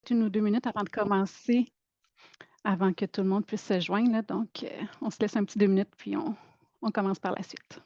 peut-être 1 ou 2 minutes avant de commencer, avant que tout le monde puisse se joindre, là. Donc, on se laisse un petit 2 minutes, puis on commence par la suite.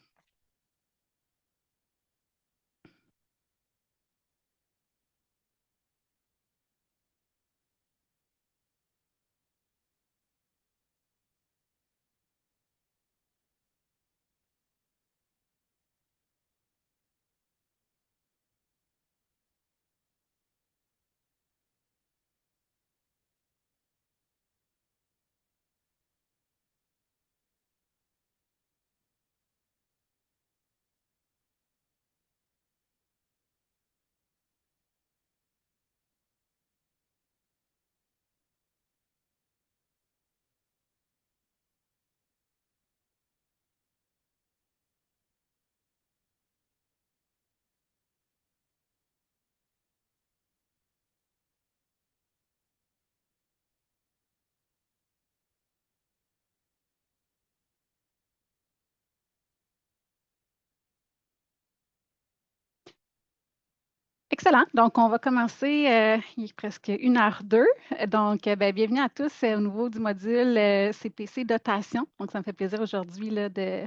Excellent. Donc, on va commencer, il est presque 1h02. Donc, bienvenue à tous, au niveau du module, CPC dotation. Donc, ça me fait plaisir aujourd'hui là de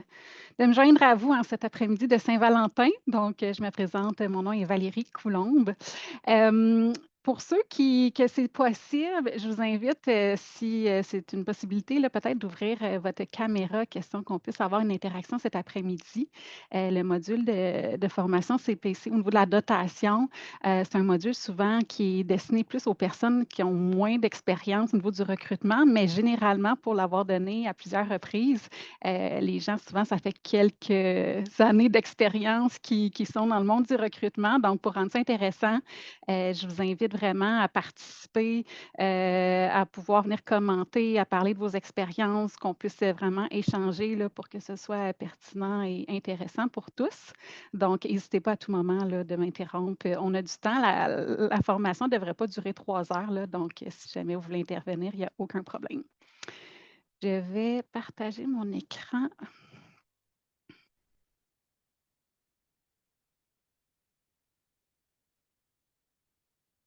me joindre à vous en cet après-midi de Saint-Valentin. Donc, je me présente, mon nom est Valérie Coulombe. Hem, pour ceux que c'est possible, je vous invite, si, c'est une possibilité là, peut-être d'ouvrir, votre caméra, question qu'on puisse avoir une interaction cet après-midi. Le module de formation CPC au niveau de la dotation, c'est un module souvent qui est destiné plus aux personnes qui ont moins d'expérience au niveau du recrutement, mais généralement, pour l'avoir donné à plusieurs reprises, les gens, souvent, ça fait quelques années d'expérience qui sont dans le monde du recrutement. Donc, pour rendre ça intéressant, je vous invite vraiment à participer, à pouvoir venir commenter, à parler de vos expériences, qu'on puisse vraiment échanger là, pour que ce soit pertinent et intéressant pour tous. Donc, n'hésitez pas à tout moment là, de m'interrompre. On a du temps. La formation ne devrait pas durer 3 heures. Là, donc, si jamais vous voulez intervenir, il n'y a aucun problème. Je vais partager mon écran.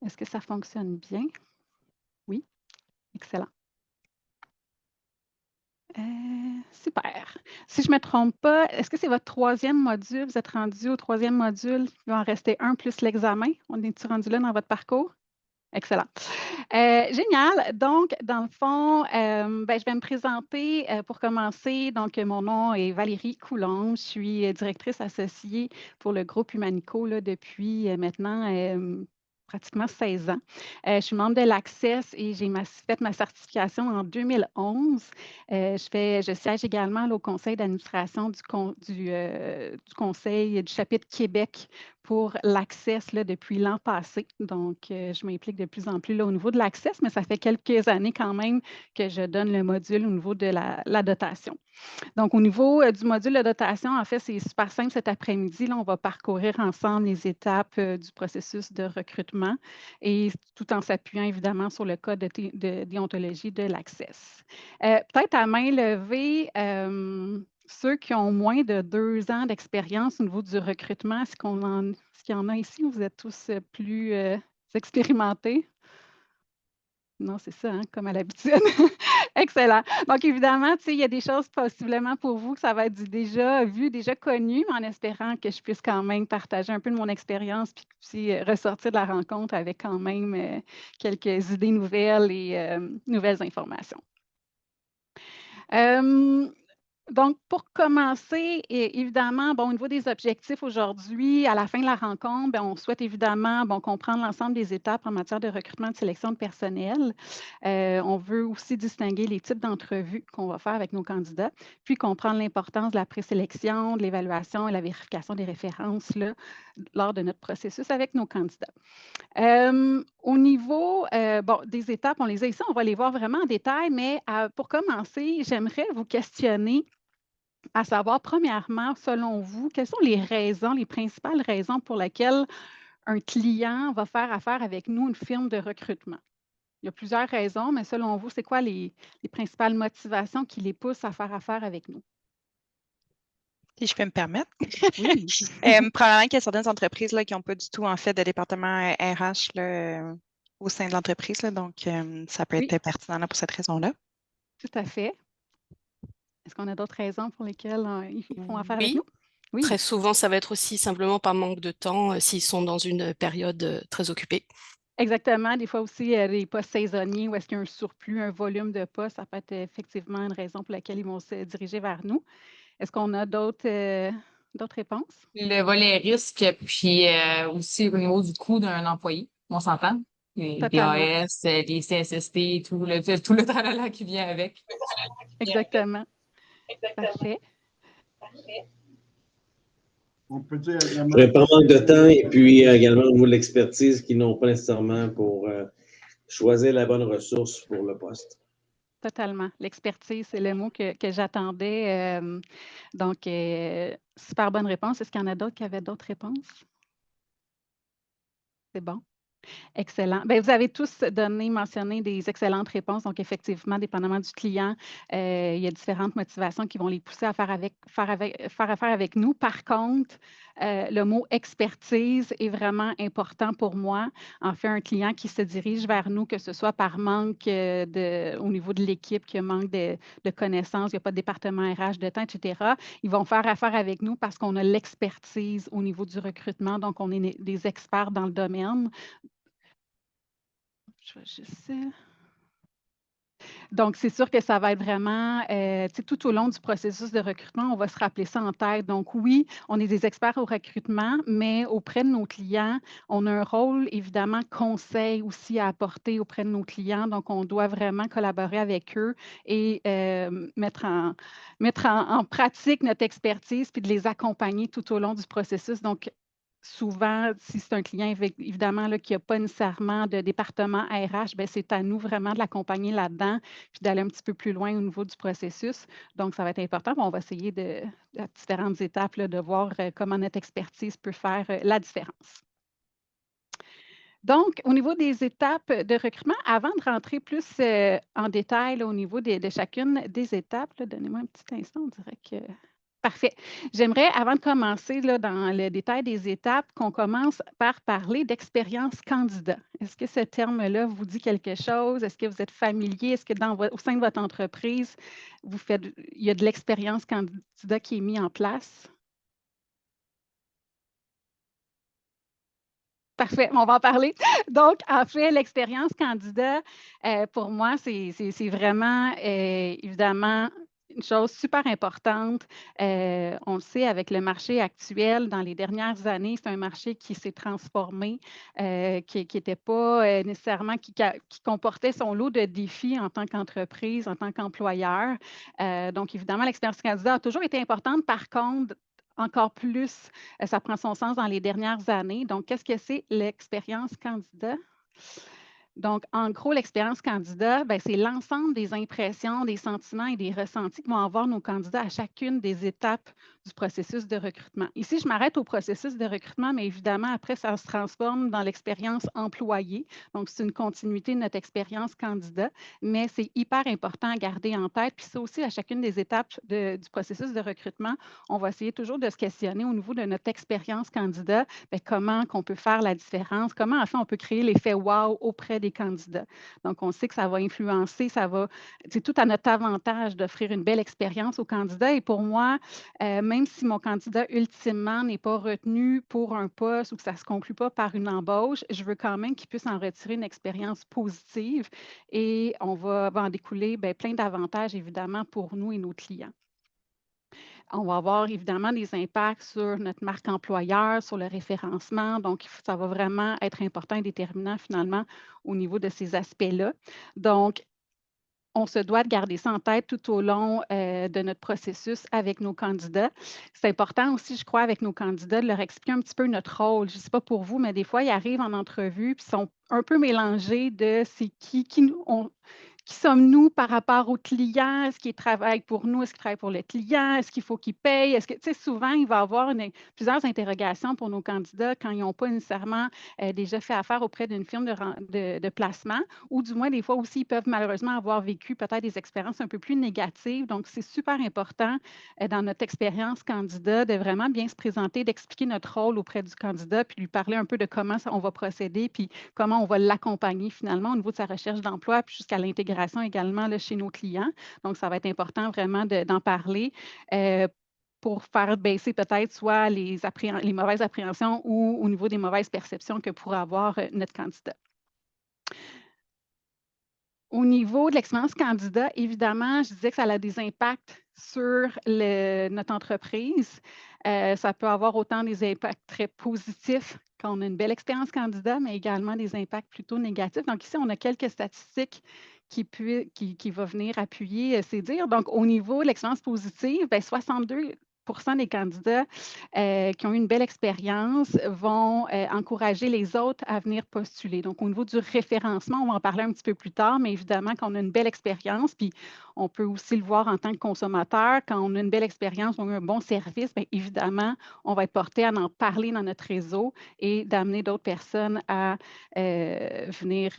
Est-ce que ça fonctionne bien? Oui, excellent. Super. Si je ne me trompe pas, est-ce que c'est votre 3e module? Vous êtes rendu au 3e module? Il va en rester un plus l'examen. On est-tu rendu là dans votre parcours? Excellent. Génial. Donc, dans le fond, je vais me présenter, pour commencer. Donc, mon nom est Valérie Coulombe. Je suis, directrice associée pour le groupe Humanico là, depuis, maintenant, pratiquement 16 ans. Je suis membre de l'Access et j'ai fait ma certification en 2011. Je siège également là, au conseil d'administration du conseil du chapitre Québec pour l'Access là, depuis l'an passé. Donc, je m'implique de plus en plus là, au niveau de l'Access, mais ça fait quelques années quand même que je donne le module au niveau de la dotation. Donc, au niveau, du module de dotation, en fait, c'est super simple cet après-midi. Là, on va parcourir ensemble les étapes, du processus de recrutement et tout en s'appuyant évidemment sur le code de déontologie de l'Access. Peut-être à main levée, ceux qui ont moins de 2 ans d'expérience au niveau du recrutement, est-ce qu'il y en a ici ou vous êtes tous, plus, expérimentés? Non, c'est ça, hein, comme à l'habitude. Excellent. Donc évidemment, tu sais, il y a des choses possiblement pour vous que ça va être du déjà vu, déjà connu, mais en espérant que je puisse quand même partager un peu de mon expérience puis aussi, ressortir de la rencontre avec quand même, quelques idées nouvelles et nouvelles informations. Hem Donc, pour commencer, évidemment, bon, au niveau des objectifs aujourd'hui, à la fin de la rencontre, on souhaite évidemment bon, comprendre l'ensemble des étapes en matière de recrutement et de sélection de personnel. On veut aussi distinguer les types d'entrevues qu'on va faire avec nos candidats, puis comprendre l'importance de la présélection, de l'évaluation et la vérification des références là, lors de notre processus avec nos candidats. Au niveau bon, des étapes, on les a ici, on va les voir vraiment en détail, mais pour commencer, j'aimerais vous questionner à savoir, premièrement, selon vous, quelles sont les raisons, les principales raisons pour lesquelles un client va faire affaire avec nous, une firme de recrutement? Il y a plusieurs raisons, mais selon vous, c'est quoi les principales motivations qui les poussent à faire affaire avec nous? Si je peux me permettre. Oui. Probablement qu'il y a certaines entreprises là, qui n'ont pas du tout en fait de département RH là, au sein de l'entreprise, là, donc ça peut Oui, être pertinent là, pour cette raison-là. tout à fait. Est-ce qu'on a d'autres raisons pour lesquelles ils font affaire avec Oui, nous? Oui, très souvent, ça va être aussi simplement par manque de temps s'ils sont dans une période très occupée. exactement. Des fois aussi, les postes saisonniers où est-ce qu'il y a un surplus, un volume de postes, ça peut être effectivement une raison pour laquelle ils vont se diriger vers nous. Est-ce qu'on a d'autres réponses? Le volet risque, puis aussi au niveau du coût d'un employé, on s'entend. Les Totalement, DAS, les CSST, tout le tralala qui vient avec. exactement. Parfait. On peut dire également. Par manque de temps et puis également au niveau de l'expertise qu'ils n'ont pas nécessairement pour choisir la bonne ressource pour le poste. Totalement. L'expertise, c'est le mot que j'attendais. Donc, super bonne réponse. Est-ce qu'il y en a d'autres qui avaient d'autres réponses? C'est bon. Excellent. Bien, vous avez tous mentionné des excellentes réponses. Donc, effectivement, dépendamment du client, il y a différentes motivations qui vont les pousser à faire affaire avec nous. Par contre, le mot expertise est vraiment important pour moi. En fait, un client qui se dirige vers nous, que ce soit par manque au niveau de l'équipe, qui manque de connaissances, il n'y a pas de département RH, de temps, etc., ils vont faire affaire avec nous parce qu'on a l'expertise au niveau du recrutement. Donc, on est des experts dans le domaine. Je vais juste, donc, c'est sûr que ça va être vraiment, tu sais, tout au long du processus de recrutement, on va se rappeler ça en tête. Donc oui, on est des experts au recrutement, mais auprès de nos clients, on a un rôle, évidemment, conseil aussi à apporter auprès de nos clients. Donc, on doit vraiment collaborer avec eux et mettre en pratique notre expertise, puis de les accompagner tout au long du processus. Donc, souvent, si c'est un client, évidemment, là, qui n'a pas nécessairement de département RH, bien, c'est à nous vraiment de l'accompagner là-dedans, puis d'aller un petit peu plus loin au niveau du processus. Donc, ça va être important. On va essayer à différentes étapes là, de voir comment notre expertise peut faire la différence. Donc, au niveau des étapes de recrutement, avant de rentrer plus en détail là, au niveau de chacune des étapes, là, donnez-moi un petit instant, on dirait que parfait. J'aimerais, avant de commencer là, dans le détail des étapes, qu'on commence par parler d'expérience candidat. Est-ce que ce terme-là vous dit quelque chose? Est-ce que vous êtes familier? Est-ce que au sein de votre entreprise, il y a de l'expérience candidat qui est mis en place? Parfait, on va en parler. Donc, en fait, l'expérience candidat, pour moi, c'est vraiment, évidemment, une chose super importante. On le sait avec le marché actuel, dans les dernières années, c'est un marché qui s'est transformé, qui n'était pas nécessairement, qui comportait son lot de défis en tant qu'entreprise, en tant qu'employeur. Donc, évidemment, l'expérience candidat a toujours été importante. Par contre, encore plus, ça prend son sens dans les dernières années. Donc, qu'est-ce que c'est l'expérience candidat? Donc, en gros, l'expérience candidat, ben, c'est l'ensemble des impressions, des sentiments et des ressentis que vont avoir nos candidats à chacune des étapes du processus de recrutement. Ici, je m'arrête au processus de recrutement, mais évidemment, après, ça se transforme dans l'expérience employée. Donc, c'est une continuité de notre expérience candidat, mais c'est hyper important à garder en tête. Puis ça aussi, à chacune des étapes du processus de recrutement, on va essayer toujours de se questionner au niveau de notre expérience candidat, bien, comment qu'on peut faire la différence, comment en fait on peut créer l'effet wow auprès des candidats. Donc, on sait que ça va influencer, c'est tout à notre avantage d'offrir une belle expérience aux candidats. Et pour moi, même si mon candidat ultimement n'est pas retenu pour un poste ou que ça ne se conclut pas par une embauche, je veux quand même qu'il puisse en retirer une expérience positive et va en découler bien, plein d'avantages, évidemment, pour nous et nos clients. On va avoir évidemment des impacts sur notre marque employeur, sur le référencement. Donc, ça va vraiment être important et déterminant finalement au niveau de ces aspects-là. Donc, on se doit de garder ça en tête tout au long de notre processus avec nos candidats. C'est important aussi, je crois, avec nos candidats, de leur expliquer un petit peu notre rôle. Je ne sais pas pour vous, mais des fois, ils arrivent en entrevue et sont un peu mélangés de c'est qui sommes-nous par rapport au client? Est-ce qu'il travaille pour nous? Est-ce qu'il travaille pour le client? Est-ce qu'il faut qu'il paye? Est-ce que, tu sais, souvent, il va y avoir plusieurs interrogations pour nos candidats quand ils n'ont pas nécessairement déjà fait affaire auprès d'une firme de placement, ou du moins, des fois aussi, ils peuvent malheureusement avoir vécu peut-être des expériences un peu plus négatives. Donc, c'est super important dans notre expérience candidat de vraiment bien se présenter, d'expliquer notre rôle auprès du candidat, puis lui parler un peu de comment on va procéder, puis comment on va l'accompagner finalement au niveau de sa recherche d'emploi, puis jusqu'à l'intégration également là, chez nos clients. Donc, ça va être important vraiment d'en parler pour faire baisser peut-être soit les mauvaises appréhensions ou au niveau des mauvaises perceptions que pourrait avoir notre candidat. Au niveau de l'expérience candidat, évidemment, je disais que ça a des impacts sur notre entreprise. Ça peut avoir autant des impacts très positifs quand on a une belle expérience candidat, mais également des impacts plutôt négatifs. Donc ici, on a quelques statistiques qui vont venir appuyer ces dires. Donc, au niveau de l'expérience positive, 62 des candidats qui ont eu une belle expérience vont encourager les autres à venir postuler. Donc, au niveau du référencement, on va en parler un petit peu plus tard, mais évidemment, quand on a une belle expérience, puis on peut aussi le voir en tant que consommateur, quand on a une belle expérience, on a un bon service, bien évidemment, on va être porté à en parler dans notre réseau et d'amener d'autres personnes à venir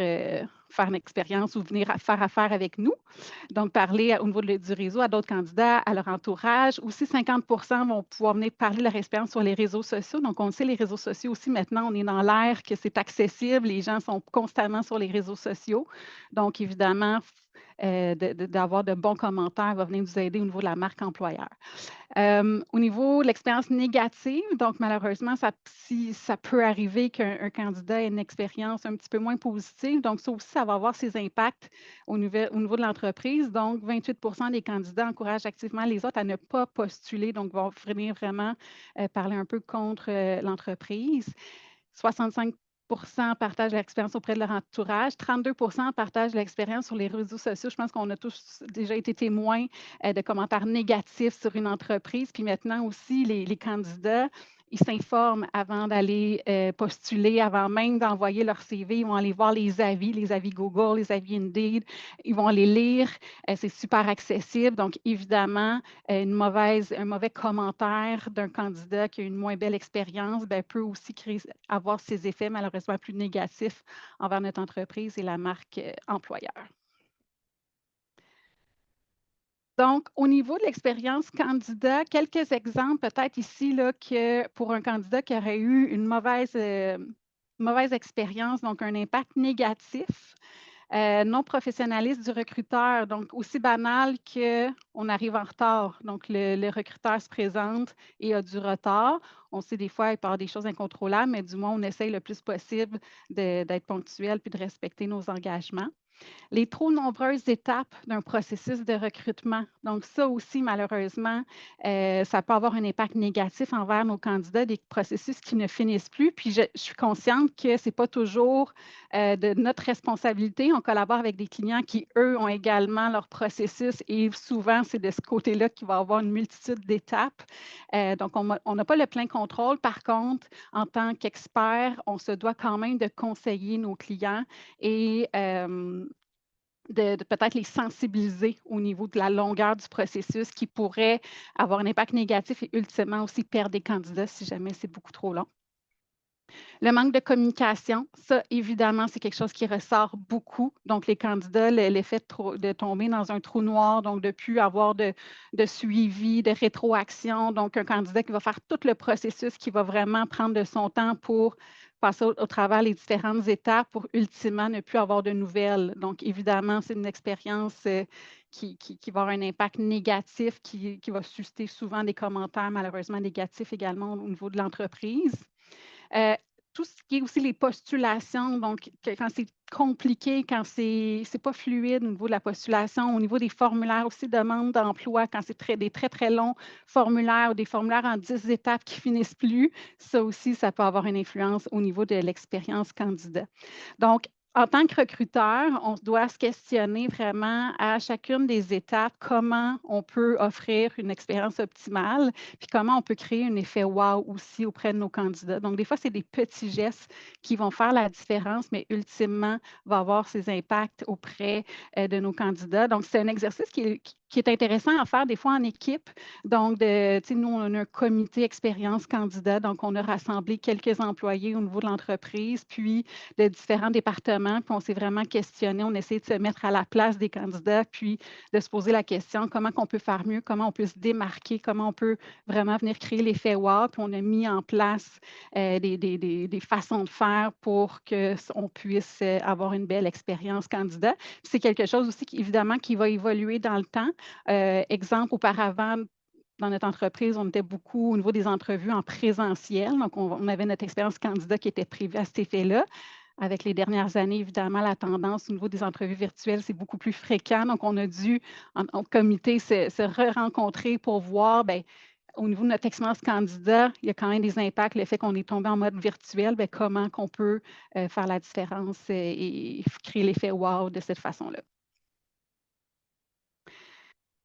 faire une expérience ou venir faire affaire avec nous. Donc, parler au niveau du réseau à d'autres candidats, à leur entourage. Aussi, 50 vont pouvoir venir parler de leur expérience sur les réseaux sociaux. Donc, on le sait, les réseaux sociaux aussi, maintenant, on est dans l'ère que c'est accessible. Les gens sont constamment sur les réseaux sociaux. Donc, évidemment, d'avoir de bons commentaires va venir nous aider au niveau de la marque employeur. Au niveau de l'expérience négative, donc malheureusement, ça peut arriver qu'un candidat ait une expérience un petit peu moins positive. Donc, ça aussi, ça va avoir ses impacts au niveau de l'entreprise. Donc, 28 des candidats encouragent activement les autres à ne pas postuler, donc vont venir vraiment parler un peu contre l'entreprise. 65 partagent l'expérience auprès de leur entourage. 32 partagent l'expérience sur les réseaux sociaux. Je pense qu'on a tous déjà été témoins de commentaires négatifs sur une entreprise. Puis maintenant aussi, les candidats, ils s'informent avant d'aller postuler, avant même d'envoyer leur CV. Ils vont aller voir les avis Google, les avis Indeed. Ils vont les lire. C'est super accessible. Donc, évidemment, un mauvais commentaire d'un candidat qui a une moins belle expérience peut aussi avoir ses effets malheureusement plus négatifs envers notre entreprise et la marque employeur. Donc, au niveau de l'expérience candidat, quelques exemples peut-être ici là, que pour un candidat qui aurait eu une mauvaise expérience, donc un impact négatif. Non-professionnalisme du recruteur, donc aussi banal qu'on arrive en retard. Donc, le recruteur se présente et a du retard. On sait des fois, il peut y avoir des choses incontrôlables, mais du moins, on essaye le plus possible d'être ponctuel puis de respecter nos engagements. Les trop nombreuses étapes d'un processus de recrutement. Donc, ça aussi, malheureusement, ça peut avoir un impact négatif envers nos candidats, des processus qui ne finissent plus. Puis, je suis consciente que ce n'est pas toujours de notre responsabilité. On collabore avec des clients qui, eux, ont également leur processus et souvent, c'est de ce côté-là qu'il va y avoir une multitude d'étapes. Donc, on n'a pas le plein contrôle. Par contre, en tant qu'expert, on se doit quand même de conseiller nos clients et de peut-être les sensibiliser au niveau de la longueur du processus qui pourrait avoir un impact négatif et ultimement aussi perdre des candidats si jamais c'est beaucoup trop long. Le manque de communication, ça, évidemment, c'est quelque chose qui ressort beaucoup. Donc, les candidats, l'effet de tomber dans un trou noir, donc de ne plus avoir de suivi, de rétroaction. Donc, un candidat qui va faire tout le processus, qui va vraiment prendre de son temps pour passer au travers les différentes étapes pour ultimement ne plus avoir de nouvelles. Donc, évidemment, c'est une expérience qui va avoir un impact négatif, qui va susciter souvent des commentaires malheureusement négatifs également au niveau de l'entreprise. Tout ce qui est aussi les postulations, donc quand c'est compliqué, quand c'est pas fluide au niveau de la postulation, au niveau des formulaires aussi, demande d'emploi, quand c'est des très, très longs formulaires ou des formulaires en 10 étapes qui finissent plus, ça aussi, ça peut avoir une influence au niveau de l'expérience candidat. Donc, en tant que recruteur, on doit se questionner vraiment à chacune des étapes comment on peut offrir une expérience optimale, puis comment on peut créer un effet wow aussi auprès de nos candidats. Donc, des fois, c'est des petits gestes qui vont faire la différence, mais ultimement, va avoir ses impacts auprès de nos candidats. Donc, c'est un exercice qui est intéressant à faire des fois en équipe. Donc, nous, on a un comité expérience candidat. Donc, on a rassemblé quelques employés au niveau de l'entreprise, puis de différents départements, puis on s'est vraiment questionné, on essaie de se mettre à la place des candidats, puis de se poser la question comment on peut faire mieux, comment on peut se démarquer, comment on peut vraiment venir créer l'effet wow, puis on a mis en place des façons de faire pour qu'on puisse avoir une belle expérience candidat. C'est quelque chose aussi, évidemment, qui va évoluer dans le temps. Exemple, auparavant, dans notre entreprise, on était beaucoup au niveau des entrevues en présentiel. Donc, on avait notre expérience candidat qui était prévue à cet effet-là. Avec les dernières années, évidemment, la tendance au niveau des entrevues virtuelles, c'est beaucoup plus fréquent. Donc, on a dû, en comité, se re-rencontrer pour voir, bien, au niveau de notre expérience candidat, il y a quand même des impacts. Le fait qu'on est tombé en mode virtuel, bien, comment on peut faire la différence et créer l'effet wow de cette façon-là.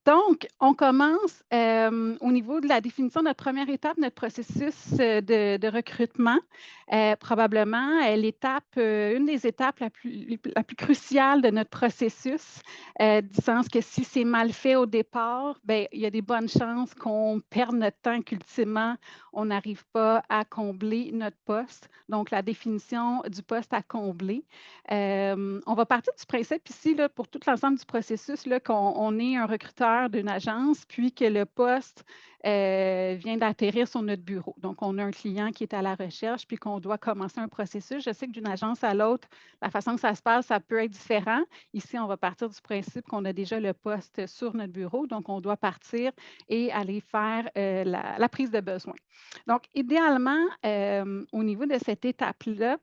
Donc, on commence au niveau de la définition de notre première étape, notre processus de recrutement. Probablement une des étapes la plus cruciale de notre processus, du sens que si c'est mal fait au départ, bien, il y a des bonnes chances qu'on perde notre temps, qu'ultimement, on n'arrive pas à combler notre poste. Donc, la définition du poste à combler. On va partir du principe ici, là, pour tout l'ensemble du processus, là, qu'on est un recruteur d'une agence, puis que le poste vient d'atterrir sur notre bureau. Donc, on a un client qui est à la recherche, puis qu'on doit commencer un processus. Je sais que d'une agence à l'autre, la façon que ça se passe, ça peut être différent. Ici, on va partir du principe qu'on a déjà le poste sur notre bureau, donc on doit partir et aller faire la prise de besoin. Donc, idéalement, au niveau de cette étape-là,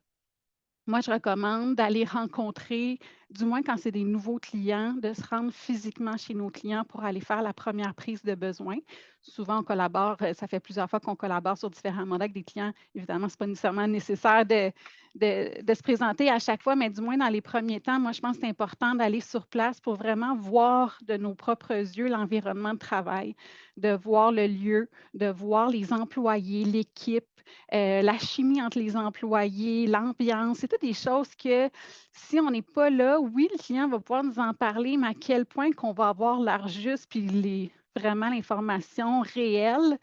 moi, je recommande d'aller rencontrer, du moins quand c'est des nouveaux clients, de se rendre physiquement chez nos clients pour aller faire la première prise de besoin. Souvent, on collabore, ça fait plusieurs fois qu'on collabore sur différents mandats avec des clients. Évidemment, ce n'est pas nécessairement nécessaire de se présenter à chaque fois, mais du moins dans les premiers temps, moi, je pense que c'est important d'aller sur place pour vraiment voir de nos propres yeux l'environnement de travail, de voir le lieu, de voir les employés, l'équipe, la chimie entre les employés, l'ambiance. C'est toutes des choses que si on n'est pas là, oui, le client va pouvoir nous en parler, mais à quel point qu'on va avoir l'art juste puis vraiment l'information réelle.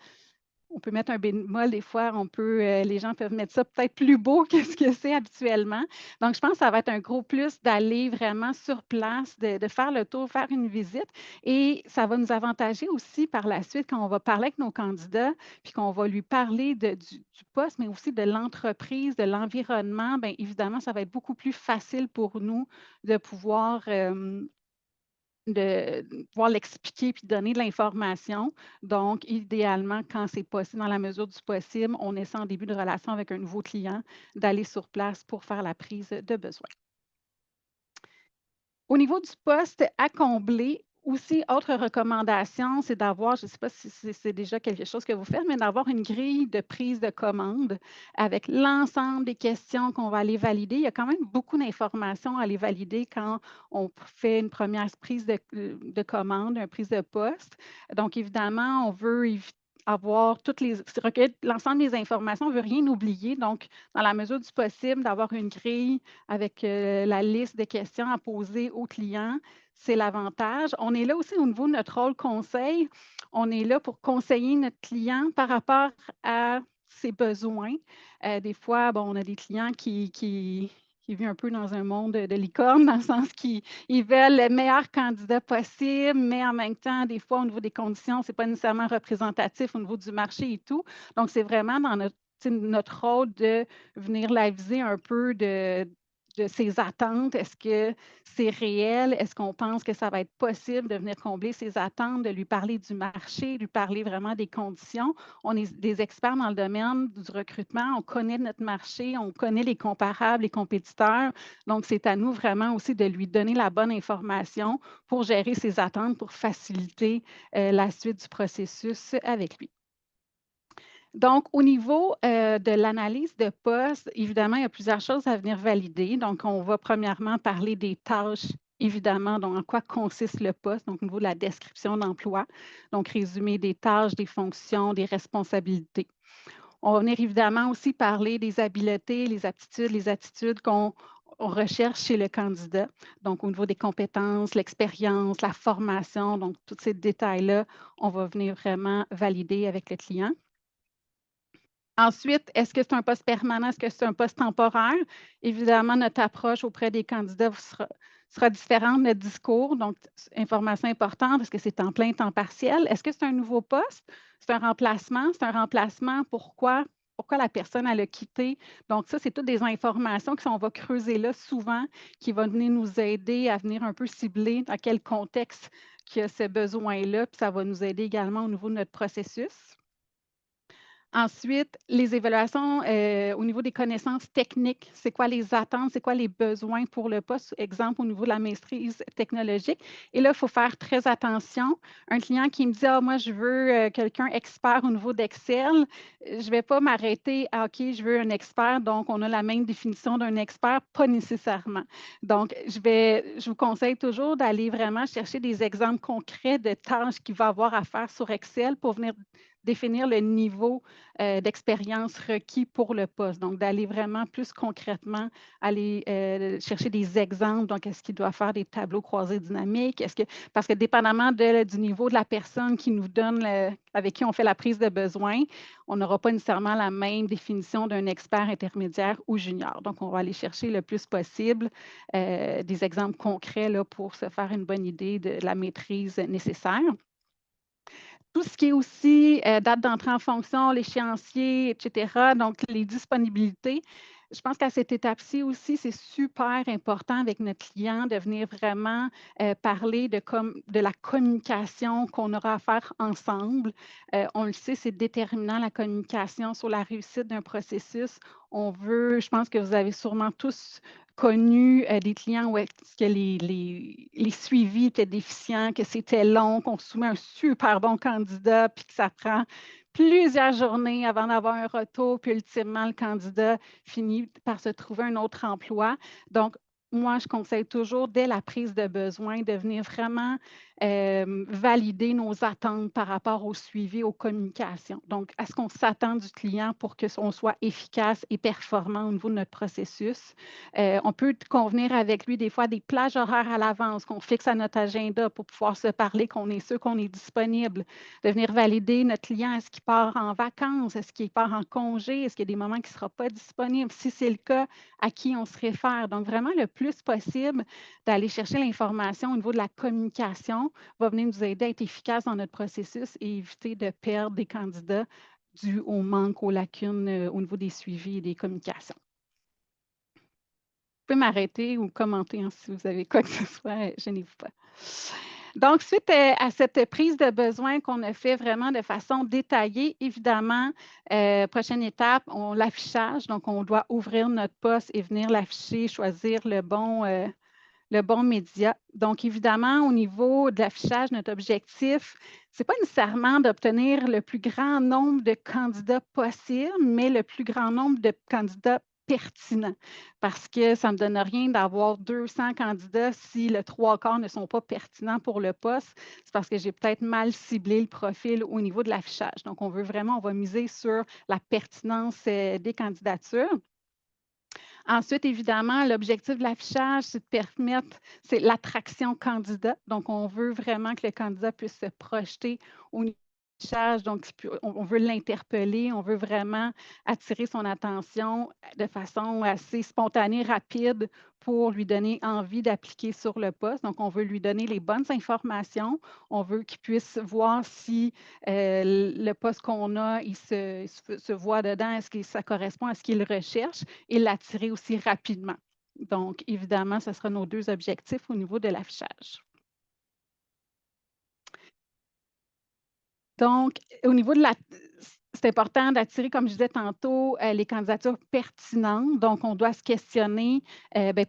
On peut mettre un bémol, des fois, les gens peuvent mettre ça peut-être plus beau que ce que c'est habituellement. Donc, je pense que ça va être un gros plus d'aller vraiment sur place, de faire le tour, faire une visite. Et ça va nous avantager aussi par la suite quand on va parler avec nos candidats, puis qu'on va lui parler du poste, mais aussi de l'entreprise, de l'environnement. Bien, évidemment, ça va être beaucoup plus facile pour nous de pouvoir l'expliquer puis donner de l'information. Donc, idéalement, quand c'est possible, dans la mesure du possible, on essaie en début de relation avec un nouveau client d'aller sur place pour faire la prise de besoin. Au niveau du poste à combler, aussi, autre recommandation, c'est d'avoir, je ne sais pas si c'est déjà quelque chose que vous faites, mais d'avoir une grille de prise de commande avec l'ensemble des questions qu'on va aller valider. Il y a quand même beaucoup d'informations à aller valider quand on fait une première prise de commande, une prise de poste. Donc, évidemment, on veut avoir recueillir l'ensemble des informations, on ne veut rien oublier. Donc, dans la mesure du possible, d'avoir une grille avec la liste de questions à poser aux clients, c'est l'avantage. On est là aussi au niveau de notre rôle conseil. On est là pour conseiller notre client par rapport à ses besoins. Des fois, on a des clients qui vivent un peu dans un monde de licorne, dans le sens qu'ils veulent le meilleur candidat possible, mais en même temps, des fois, au niveau des conditions, ce n'est pas nécessairement représentatif au niveau du marché et tout. Donc, c'est vraiment dans notre rôle de venir l'aviser un peu de ses attentes. Est-ce que c'est réel? Est-ce qu'on pense que ça va être possible de venir combler ses attentes, de lui parler du marché, lui parler vraiment des conditions? On est des experts dans le domaine du recrutement. On connaît notre marché, on connaît les comparables, les compétiteurs. Donc, c'est à nous vraiment aussi de lui donner la bonne information pour gérer ses attentes, pour faciliter la suite du processus avec lui. Donc, au niveau de l'analyse de poste, évidemment, il y a plusieurs choses à venir valider. Donc, on va premièrement parler des tâches, évidemment, donc en quoi consiste le poste, donc au niveau de la description d'emploi. Donc, résumer des tâches, des fonctions, des responsabilités. On va venir évidemment aussi parler des habiletés, les aptitudes, les attitudes qu'on recherche chez le candidat. Donc, au niveau des compétences, l'expérience, la formation, donc tous ces détails-là, on va venir vraiment valider avec le client. Ensuite, est-ce que c'est un poste permanent? Est-ce que c'est un poste temporaire? Évidemment, notre approche auprès des candidats sera différente, notre discours. Donc, information importante, est-ce que c'est temps plein, temps partiel? Est-ce que c'est un nouveau poste? C'est un remplacement? C'est un remplacement, pourquoi? Pourquoi la personne elle a quitté? Donc, ça, c'est toutes des informations qu'on va creuser là souvent, qui vont venir nous aider à venir un peu cibler dans quel contexte qu'il y a ce besoin-là, puis ça va nous aider également au niveau de notre processus. Ensuite, les évaluations au niveau des connaissances techniques, c'est quoi les attentes, c'est quoi les besoins pour le poste, exemple au niveau de la maîtrise technologique. Et là, il faut faire très attention. Un client qui me dit, ah, moi, je veux quelqu'un expert au niveau d'Excel, je ne vais pas m'arrêter à, OK, je veux un expert, donc on a la même définition d'un expert, pas nécessairement. Donc, je vous conseille toujours d'aller vraiment chercher des exemples concrets de tâches qu'il va avoir à faire sur Excel pour venir définir le niveau d'expérience requis pour le poste. Donc, d'aller vraiment plus concrètement, aller chercher des exemples. Donc, est-ce qu'il doit faire des tableaux croisés dynamiques? Parce que dépendamment du niveau de la personne qui nous donne, avec qui on fait la prise de besoin, on n'aura pas nécessairement la même définition d'un expert intermédiaire ou junior. Donc, on va aller chercher le plus possible des exemples concrets là, pour se faire une bonne idée de la maîtrise nécessaire. Tout ce qui est aussi date d'entrée en fonction, l'échéancier, etc., donc les disponibilités. Je pense qu'à cette étape-ci aussi, c'est super important avec notre client de venir vraiment parler de la communication qu'on aura à faire ensemble. On le sait, c'est déterminant la communication sur la réussite d'un processus. Je pense que vous avez sûrement tous connu des clients où est-ce que les suivis étaient déficients, que c'était long, qu'on soumet un super bon candidat, puis que ça prend plusieurs journées avant d'avoir un retour, puis ultimement, le candidat finit par se trouver un autre emploi. Donc, moi, je conseille toujours, dès la prise de besoin, de venir vraiment valider nos attentes par rapport au suivi, aux communications. Donc, à ce qu'on s'attend du client pour qu'on soit efficace et performant au niveau de notre processus. On peut convenir avec lui des fois des plages horaires à l'avance qu'on fixe à notre agenda pour pouvoir se parler, qu'on est sûr qu'on est disponible, de venir valider notre client. Est-ce qu'il part en vacances? Est-ce qu'il part en congé? Est-ce qu'il y a des moments qui ne sera pas disponible? Si c'est le cas, à qui on se réfère? Donc, vraiment, le plus possible d'aller chercher l'information au niveau de la communication va venir nous aider à être efficace dans notre processus et éviter de perdre des candidats dû au manque, aux lacunes au niveau des suivis et des communications. Vous pouvez m'arrêter ou commenter si vous avez quoi que ce soit, gênez-vous pas. Donc, suite à cette prise de besoin qu'on a fait vraiment de façon détaillée, évidemment, prochaine étape, l'affichage. Donc, on doit ouvrir notre poste et venir l'afficher, choisir le bon média. Donc, évidemment, au niveau de l'affichage, notre objectif, ce n'est pas nécessairement d'obtenir le plus grand nombre de candidats possible, mais le plus grand nombre de candidats pertinents. Parce que ça ne me donne rien d'avoir 200 candidats si le 3/4 ne sont pas pertinents pour le poste. C'est parce que j'ai peut-être mal ciblé le profil au niveau de l'affichage. Donc, on va miser sur la pertinence des candidatures. Ensuite, évidemment, l'objectif de l'affichage, c'est l'attraction candidat. Donc, on veut vraiment que le candidat puisse se projeter au niveau de l'affichage. Donc, on veut l'interpeller, on veut vraiment attirer son attention de façon assez spontanée, rapide pour lui donner envie d'appliquer sur le poste. Donc, on veut lui donner les bonnes informations. On veut qu'il puisse voir si le poste qu'on a, il se voit dedans, est-ce que ça correspond à ce qu'il recherche et l'attirer aussi rapidement. Donc, évidemment, ce sera nos deux objectifs au niveau de l'affichage. Donc, au niveau de c'est important d'attirer, comme je disais tantôt, les candidatures pertinentes. Donc, on doit se questionner,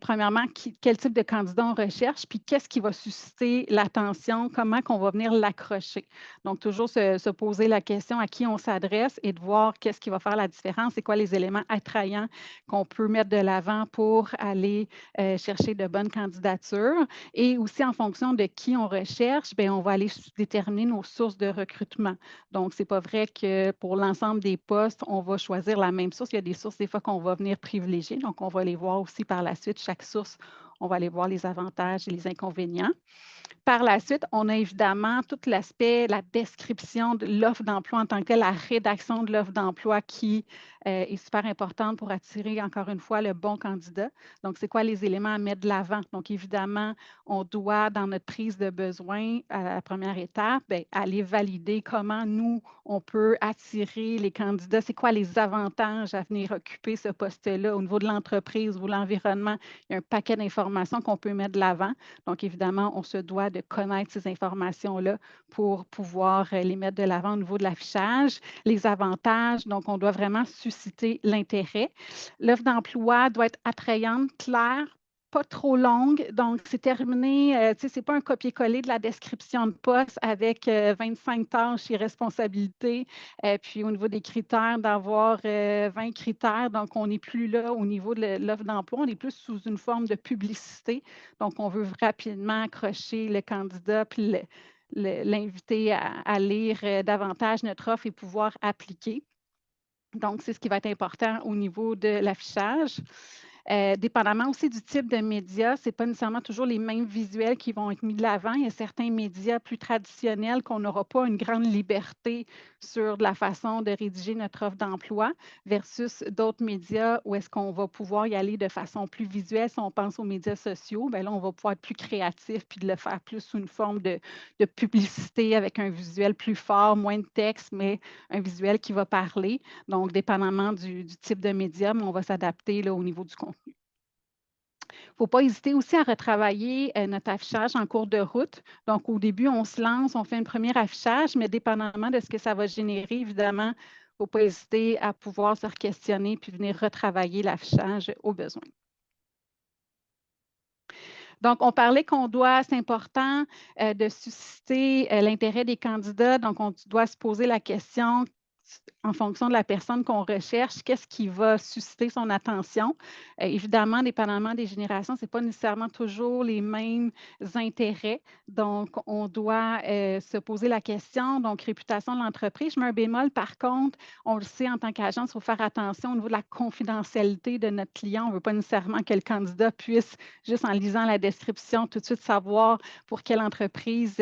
premièrement, quel type de candidat on recherche, puis qu'est-ce qui va susciter l'attention, comment qu'on va venir l'accrocher. Donc, toujours se poser la question à qui on s'adresse et de voir qu'est-ce qui va faire la différence, c'est quoi les éléments attrayants qu'on peut mettre de l'avant pour aller chercher de bonnes candidatures. Et aussi, en fonction de qui on recherche, on va aller déterminer nos sources de recrutement. Donc, ce n'est pas vrai que pour l'ensemble des postes, on va choisir la même source. Il y a des sources, des fois, qu'on va venir privilégier. Donc, on va les voir aussi par la suite. Chaque source, on va aller voir les avantages et les inconvénients. Par la suite, on a évidemment tout l'aspect, la description de l'offre d'emploi en tant que telle, la rédaction de l'offre d'emploi qui est super importante pour attirer, encore une fois, le bon candidat. Donc, c'est quoi les éléments à mettre de l'avant? Donc, évidemment, on doit, dans notre prise de besoin, à la première étape, aller valider comment nous, on peut attirer les candidats. C'est quoi les avantages à venir occuper ce poste-là au niveau de l'entreprise ou l'environnement? Il y a un paquet d'informations qu'on peut mettre de l'avant. Donc, évidemment, on se doit de connaître ces informations-là pour pouvoir les mettre de l'avant au niveau de l'affichage. Les avantages, donc, on doit vraiment susciter l'intérêt. L'offre d'emploi doit être attrayante, claire, pas trop longue. Donc, c'est terminé, ce n'est pas un copier-coller de la description de poste avec 25 tâches et responsabilités. Puis, au niveau des critères, d'avoir 20 critères. Donc, on n'est plus là au niveau de l'offre d'emploi. On est plus sous une forme de publicité. Donc, on veut rapidement accrocher le candidat puis l'inviter à lire davantage notre offre et pouvoir appliquer. Donc, c'est ce qui va être important au niveau de l'affichage. Dépendamment aussi du type de média, ce n'est pas nécessairement toujours les mêmes visuels qui vont être mis de l'avant. Il y a certains médias plus traditionnels qu'on n'aura pas une grande liberté sur la façon de rédiger notre offre d'emploi versus d'autres médias où est-ce qu'on va pouvoir y aller de façon plus visuelle. Si on pense aux médias sociaux, là, on va pouvoir être plus créatif puis de le faire plus sous une forme de publicité avec un visuel plus fort, moins de texte, mais un visuel qui va parler. Donc, dépendamment du type de médium, on va s'adapter au niveau du contenu. Il ne faut pas hésiter aussi à retravailler notre affichage en cours de route. Donc, au début, on se lance, on fait un premier affichage, mais dépendamment de ce que ça va générer, évidemment, il ne faut pas hésiter à pouvoir se questionner puis venir retravailler l'affichage au besoin. Donc, on parlait c'est important de susciter l'intérêt des candidats. Donc, on doit se poser la question en fonction de la personne qu'on recherche, qu'est-ce qui va susciter son attention. Évidemment, dépendamment des générations, ce n'est pas nécessairement toujours les mêmes intérêts. Donc, on doit se poser la question. Donc, réputation de l'entreprise. Je mets un bémol. Par contre, on le sait en tant qu'agence, il faut faire attention au niveau de la confidentialité de notre client. On ne veut pas nécessairement que le candidat puisse, juste en lisant la description, tout de suite savoir pour quelle entreprise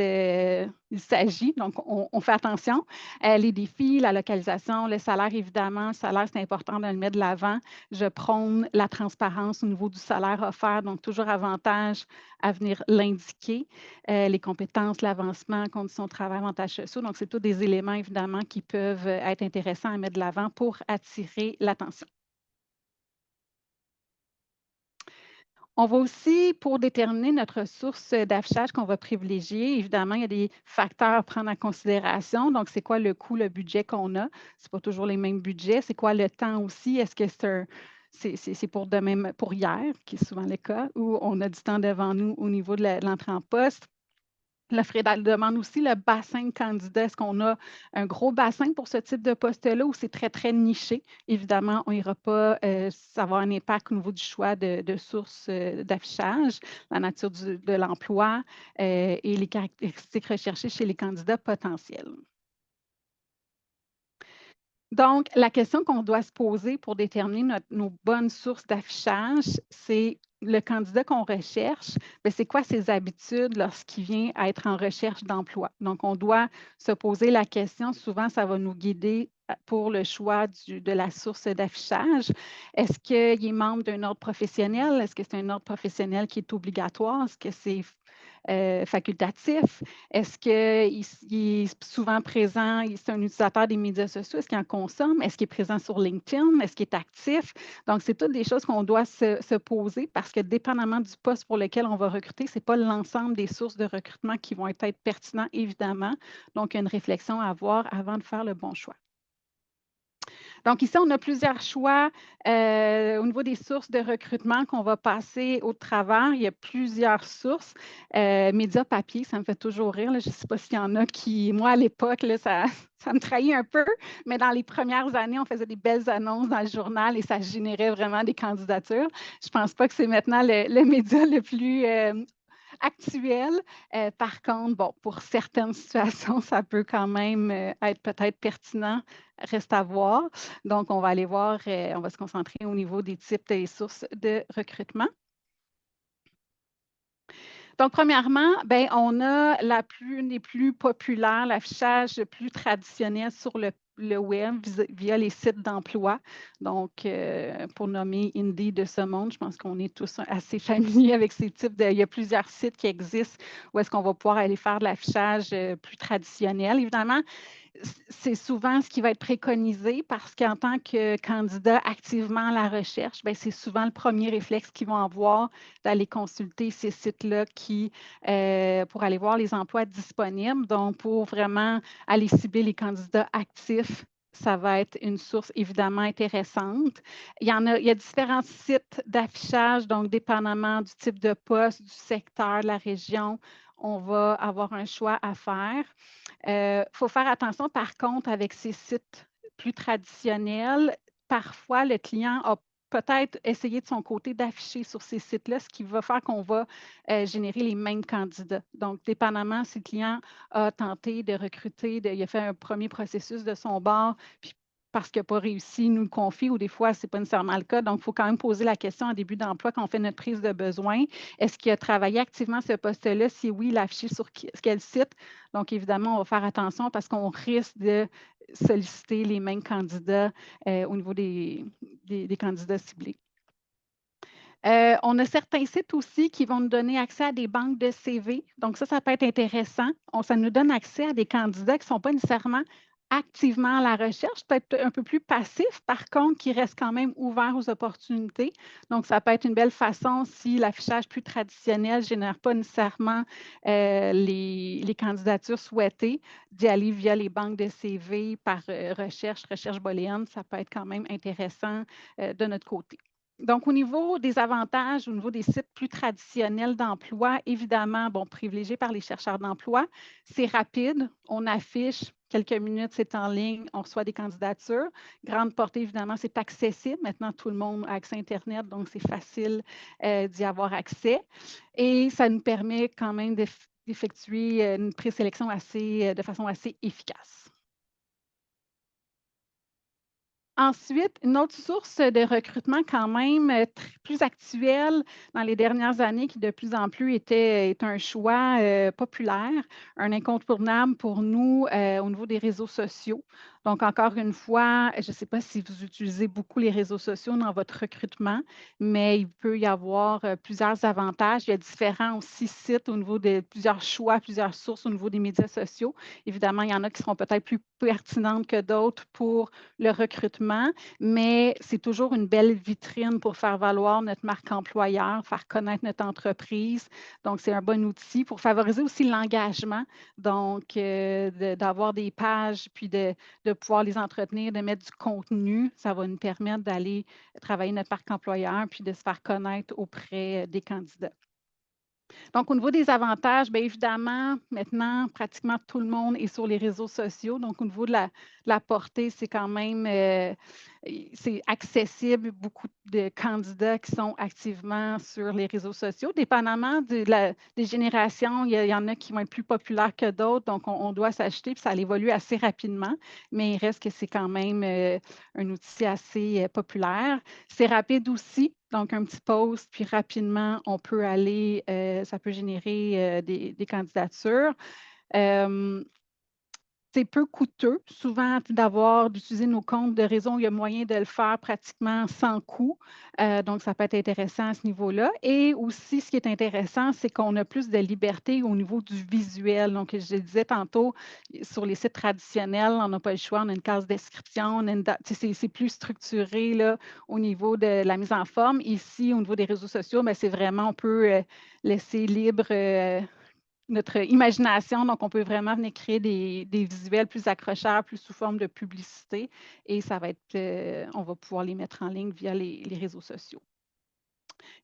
il s'agit. Donc, on fait attention. Les défis, la localisation, le salaire, évidemment. Le salaire, c'est important de le mettre de l'avant. Je prône la transparence au niveau du salaire offert, donc toujours avantage à venir l'indiquer. Les compétences, l'avancement, conditions de travail, avantages sociaux. Donc, c'est tous des éléments, évidemment, qui peuvent être intéressants à mettre de l'avant pour attirer l'attention. On va aussi, pour déterminer notre source d'affichage qu'on va privilégier, évidemment, il y a des facteurs à prendre en considération. Donc, c'est quoi le coût, le budget qu'on a? Ce n'est pas toujours les mêmes budgets. C'est quoi le temps aussi? Est-ce que c'est pour demain, pour hier, qui est souvent le cas, ou on a du temps devant nous au niveau de l'entrée en poste? L'offre de demande aussi, le bassin de candidats. Est-ce qu'on a un gros bassin pour ce type de poste-là ou c'est très, très niché? Évidemment, on n'ira pas avoir un impact au niveau du choix de sources d'affichage, la nature de l'emploi et les caractéristiques recherchées chez les candidats potentiels. Donc, la question qu'on doit se poser pour déterminer nos bonnes sources d'affichage, c'est le candidat qu'on recherche, c'est quoi ses habitudes lorsqu'il vient à être en recherche d'emploi. Donc, on doit se poser la question, souvent, ça va nous guider pour le choix de la source d'affichage. Est-ce qu'il est membre d'un ordre professionnel? Est-ce que c'est un ordre professionnel qui est obligatoire? Est-ce que c'est facultatif? Est-ce qu'il est souvent présent? C'est un utilisateur des médias sociaux? Est-ce qu'il en consomme? Est-ce qu'il est présent sur LinkedIn? Est-ce qu'il est actif? Donc, c'est toutes des choses qu'on doit se poser parce que dépendamment du poste pour lequel on va recruter, ce n'est pas l'ensemble des sources de recrutement qui vont être pertinentes, évidemment. Donc, il y a une réflexion à avoir avant de faire le bon choix. Donc ici, on a plusieurs choix au niveau des sources de recrutement qu'on va passer au travers. Il y a plusieurs sources. Médias papier, ça me fait toujours rire, là. Je ne sais pas s'il y en a qui, moi à l'époque, là, ça me trahit un peu, mais dans les premières années, on faisait des belles annonces dans le journal et ça générait vraiment des candidatures. Je ne pense pas que c'est maintenant le média le plus actuel. Par contre, bon, pour certaines situations, ça peut quand même être peut-être pertinent, reste à voir. Donc, on va aller voir, on va se concentrer au niveau des types et sources de recrutement. Donc, premièrement, ben, on a une des plus populaires, l'affichage le plus traditionnel sur le web via les sites d'emploi. Donc, pour nommer Indeed de ce monde, je pense qu'on est tous assez familiers avec ces types il y a plusieurs sites qui existent où est-ce qu'on va pouvoir aller faire de l'affichage plus traditionnel. Évidemment, c'est souvent ce qui va être préconisé parce qu'en tant que candidat activement à la recherche, bien, c'est souvent le premier réflexe qu'ils vont avoir d'aller consulter ces sites-là pour aller voir les emplois disponibles. Donc, pour vraiment aller cibler les candidats actifs, ça va être une source évidemment intéressante. Il y a différents sites d'affichage, donc dépendamment du type de poste, du secteur, de la région, on va avoir un choix à faire. Il faut faire attention, par contre, avec ces sites plus traditionnels. Parfois, le client a peut-être essayé de son côté d'afficher sur ces sites-là, ce qui va faire qu'on va générer les mêmes candidats. Donc, dépendamment si le client a tenté de recruter, il a fait un premier processus de son bord, puis parce qu'il n'a pas réussi, nous le confie, ou des fois, ce n'est pas nécessairement le cas. Donc, il faut quand même poser la question en début d'emploi quand on fait notre prise de besoin. Est-ce qu'il a travaillé activement ce poste-là? Si oui, il a affiché sur quel site? Donc, évidemment, on va faire attention parce qu'on risque de solliciter les mêmes candidats au niveau des candidats ciblés. On a certains sites aussi qui vont nous donner accès à des banques de CV. Donc, ça peut être intéressant. Ça nous donne accès à des candidats qui ne sont pas nécessairement activement à la recherche, peut-être un peu plus passifs, par contre, qui restent quand même ouverts aux opportunités. Donc, ça peut être une belle façon si l'affichage plus traditionnel ne génère pas nécessairement les candidatures souhaitées, d'y aller via les banques de CV par recherche booléenne. Ça peut être quand même intéressant de notre côté. Donc, au niveau des avantages, au niveau des sites plus traditionnels d'emploi, évidemment, bon, privilégié par les chercheurs d'emploi, c'est rapide, on affiche, quelques minutes, c'est en ligne, on reçoit des candidatures. Grande portée, évidemment, c'est accessible. Maintenant, tout le monde a accès à Internet, donc c'est facile d'y avoir accès. Et ça nous permet quand même d'effectuer une présélection de façon assez efficace. Ensuite, une autre source de recrutement quand même plus actuelle dans les dernières années qui de plus en plus est un choix populaire, un incontournable pour nous au niveau des réseaux sociaux. Donc, encore une fois, je ne sais pas si vous utilisez beaucoup les réseaux sociaux dans votre recrutement, mais il peut y avoir plusieurs avantages. Il y a différents aussi sites au niveau de plusieurs choix, plusieurs sources au niveau des médias sociaux. Évidemment, il y en a qui seront peut-être plus pertinentes que d'autres pour le recrutement, mais c'est toujours une belle vitrine pour faire valoir notre marque employeur, faire connaître notre entreprise. Donc, c'est un bon outil pour favoriser aussi l'engagement, donc d'avoir des pages, puis de pouvoir les entretenir, de mettre du contenu. Ça va nous permettre d'aller travailler notre marque employeur, puis de se faire connaître auprès des candidats. Donc, au niveau des avantages, bien évidemment, maintenant, pratiquement tout le monde est sur les réseaux sociaux. Donc, au niveau de la portée, c'est quand même c'est accessible. Beaucoup de candidats qui sont activement sur les réseaux sociaux. Dépendamment des générations, il y en a qui vont être plus populaires que d'autres. Donc, on doit s'acheter, puis ça évolue assez rapidement. Mais il reste que c'est quand même un outil assez populaire. C'est rapide aussi. Donc, un petit post, puis rapidement, on peut aller, ça peut générer des candidatures. C'est peu coûteux, souvent, d'utiliser nos comptes de réseau. Il y a moyen de le faire pratiquement sans coût. Donc, ça peut être intéressant à ce niveau-là. Et aussi, ce qui est intéressant, c'est qu'on a plus de liberté au niveau du visuel. Donc, je le disais tantôt, sur les sites traditionnels, on n'a pas le choix. On a une case description, c'est plus structuré là, au niveau de la mise en forme. Ici, au niveau des réseaux sociaux, c'est vraiment, on peut laisser libre notre imagination. Donc, on peut vraiment venir créer des visuels plus accrocheurs, plus sous forme de publicité. Et ça va être, on va pouvoir les mettre en ligne via les réseaux sociaux.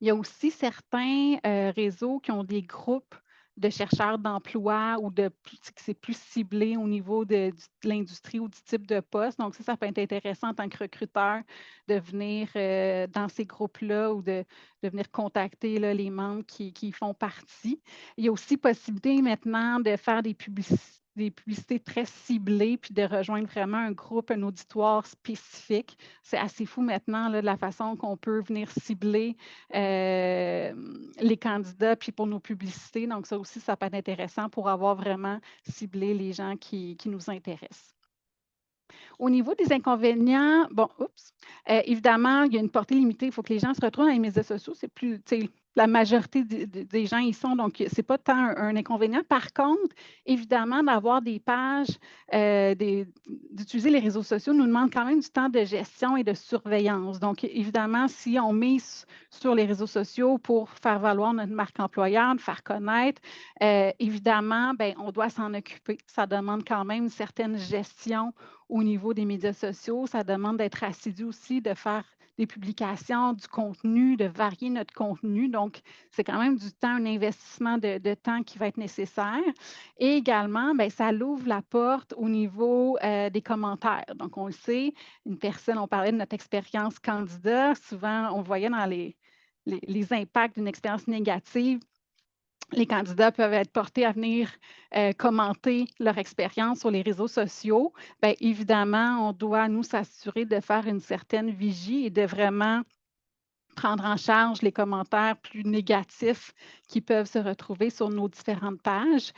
Il y a aussi certains réseaux qui ont des groupes de chercheurs d'emploi ou que c'est plus ciblé au niveau de l'industrie ou du type de poste. Donc, ça peut être intéressant en tant que recruteur de venir dans ces groupes-là ou de venir contacter là, les membres qui font partie. Il y a aussi possibilité maintenant de faire des publicités très ciblées puis de rejoindre vraiment un groupe, un auditoire spécifique. C'est assez fou maintenant là, de la façon qu'on peut venir cibler les candidats puis pour nos publicités. Donc, ça aussi, ça peut être intéressant pour avoir vraiment ciblé les gens qui nous intéressent. Au niveau des inconvénients, bon, évidemment, il y a une portée limitée. Il faut que les gens se retrouvent dans les médias sociaux. C'est plus, la majorité des gens y sont, donc ce n'est pas tant un inconvénient. Par contre, évidemment, d'avoir des pages, d'utiliser les réseaux sociaux nous demande quand même du temps de gestion et de surveillance. Donc, évidemment, si on mise sur les réseaux sociaux pour faire valoir notre marque employeur, faire connaître, évidemment, bien, on doit s'en occuper. Ça demande quand même une certaine gestion au niveau des médias sociaux. Ça demande d'être assidu aussi, de faire des publications, du contenu, de varier notre contenu. Donc, c'est quand même du temps, un investissement de temps qui va être nécessaire. Et également, bien, ça l'ouvre la porte au niveau des commentaires. Donc, on le sait, une personne, on parlait de notre expérience candidat. Souvent, on voyait dans les impacts d'une expérience négative. Les candidats peuvent être portés à venir commenter leur expérience sur les réseaux sociaux. Bien, évidemment, on doit nous s'assurer de faire une certaine vigie et de vraiment prendre en charge les commentaires plus négatifs qui peuvent se retrouver sur nos différentes pages.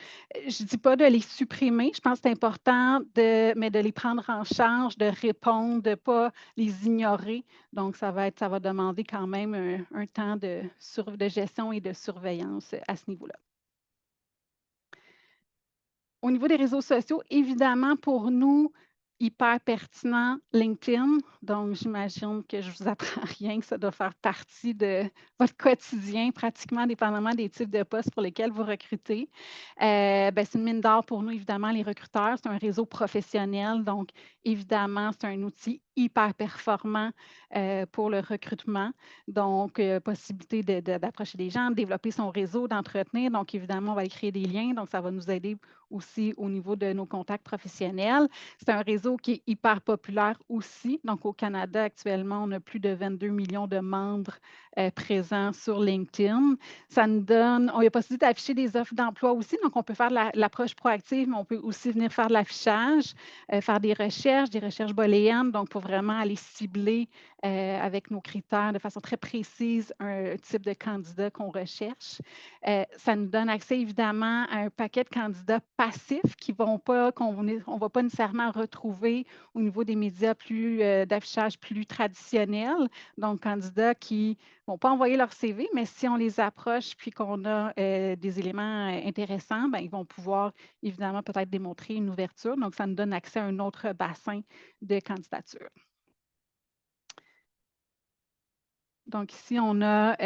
Je ne dis pas de les supprimer, je pense que c'est important, mais de les prendre en charge, de répondre, de ne pas les ignorer. Donc, ça va demander quand même un temps de gestion et de surveillance à ce niveau-là. Au niveau des réseaux sociaux, évidemment, pour nous, hyper pertinent, LinkedIn. Donc, j'imagine que je ne vous apprends rien, que ça doit faire partie de votre quotidien, pratiquement, dépendamment des types de postes pour lesquels vous recrutez. C'est une mine d'or pour nous, évidemment, les recruteurs. C'est un réseau professionnel. Donc, évidemment, c'est un outil hyper performant pour le recrutement. Donc, possibilité d'approcher des gens, de développer son réseau, d'entretenir. Donc, évidemment, on va y créer des liens. Donc, ça va nous aider aussi au niveau de nos contacts professionnels. C'est un réseau qui est hyper populaire aussi. Donc, au Canada, actuellement, on a plus de 22 millions de membres présents sur LinkedIn. Ça nous donne, on a possibilité d'afficher des offres d'emploi aussi. Donc, on peut faire l'approche proactive, mais on peut aussi venir faire de l'affichage, faire des recherches booléennes. Donc, pour vraiment aller cibler avec nos critères de façon très précise un type de candidat qu'on recherche. Ça nous donne accès évidemment à un paquet de candidats passifs qu'on ne va pas nécessairement retrouver au niveau des médias d'affichage plus traditionnels. Donc, candidats qui ne vont pas envoyer leur CV, mais si on les approche puis qu'on a des éléments intéressants, bien, ils vont pouvoir évidemment peut-être démontrer une ouverture. Donc, ça nous donne accès à un autre bassin de candidatures. Donc, ici, on a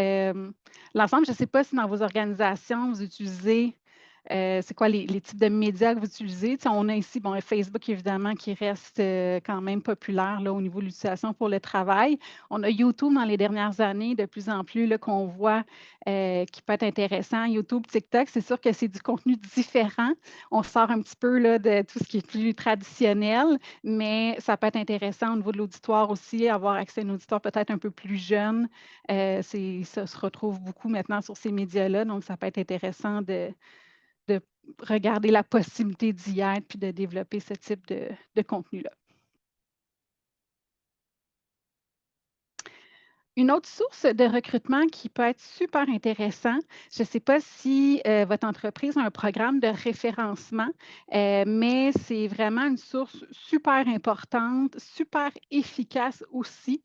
l'ensemble. Je ne sais pas si dans vos organisations, vous utilisez, c'est quoi les types de médias que vous utilisez. On a ici, bon, Facebook, évidemment, qui reste quand même populaire là, au niveau de l'utilisation pour le travail. On a YouTube dans les dernières années, de plus en plus, qu'on voit qui peut être intéressant. YouTube, TikTok, c'est sûr que c'est du contenu différent. On sort un petit peu là, de tout ce qui est plus traditionnel, mais ça peut être intéressant au niveau de l'auditoire aussi, avoir accès à un auditoire peut-être un peu plus jeune. Ça se retrouve beaucoup maintenant sur ces médias-là, donc ça peut être intéressant de regarder la possibilité d'y être puis de développer ce type de contenu-là. Une autre source de recrutement qui peut être super intéressant, je ne sais pas si votre entreprise a un programme de référencement, mais c'est vraiment une source super importante, super efficace aussi,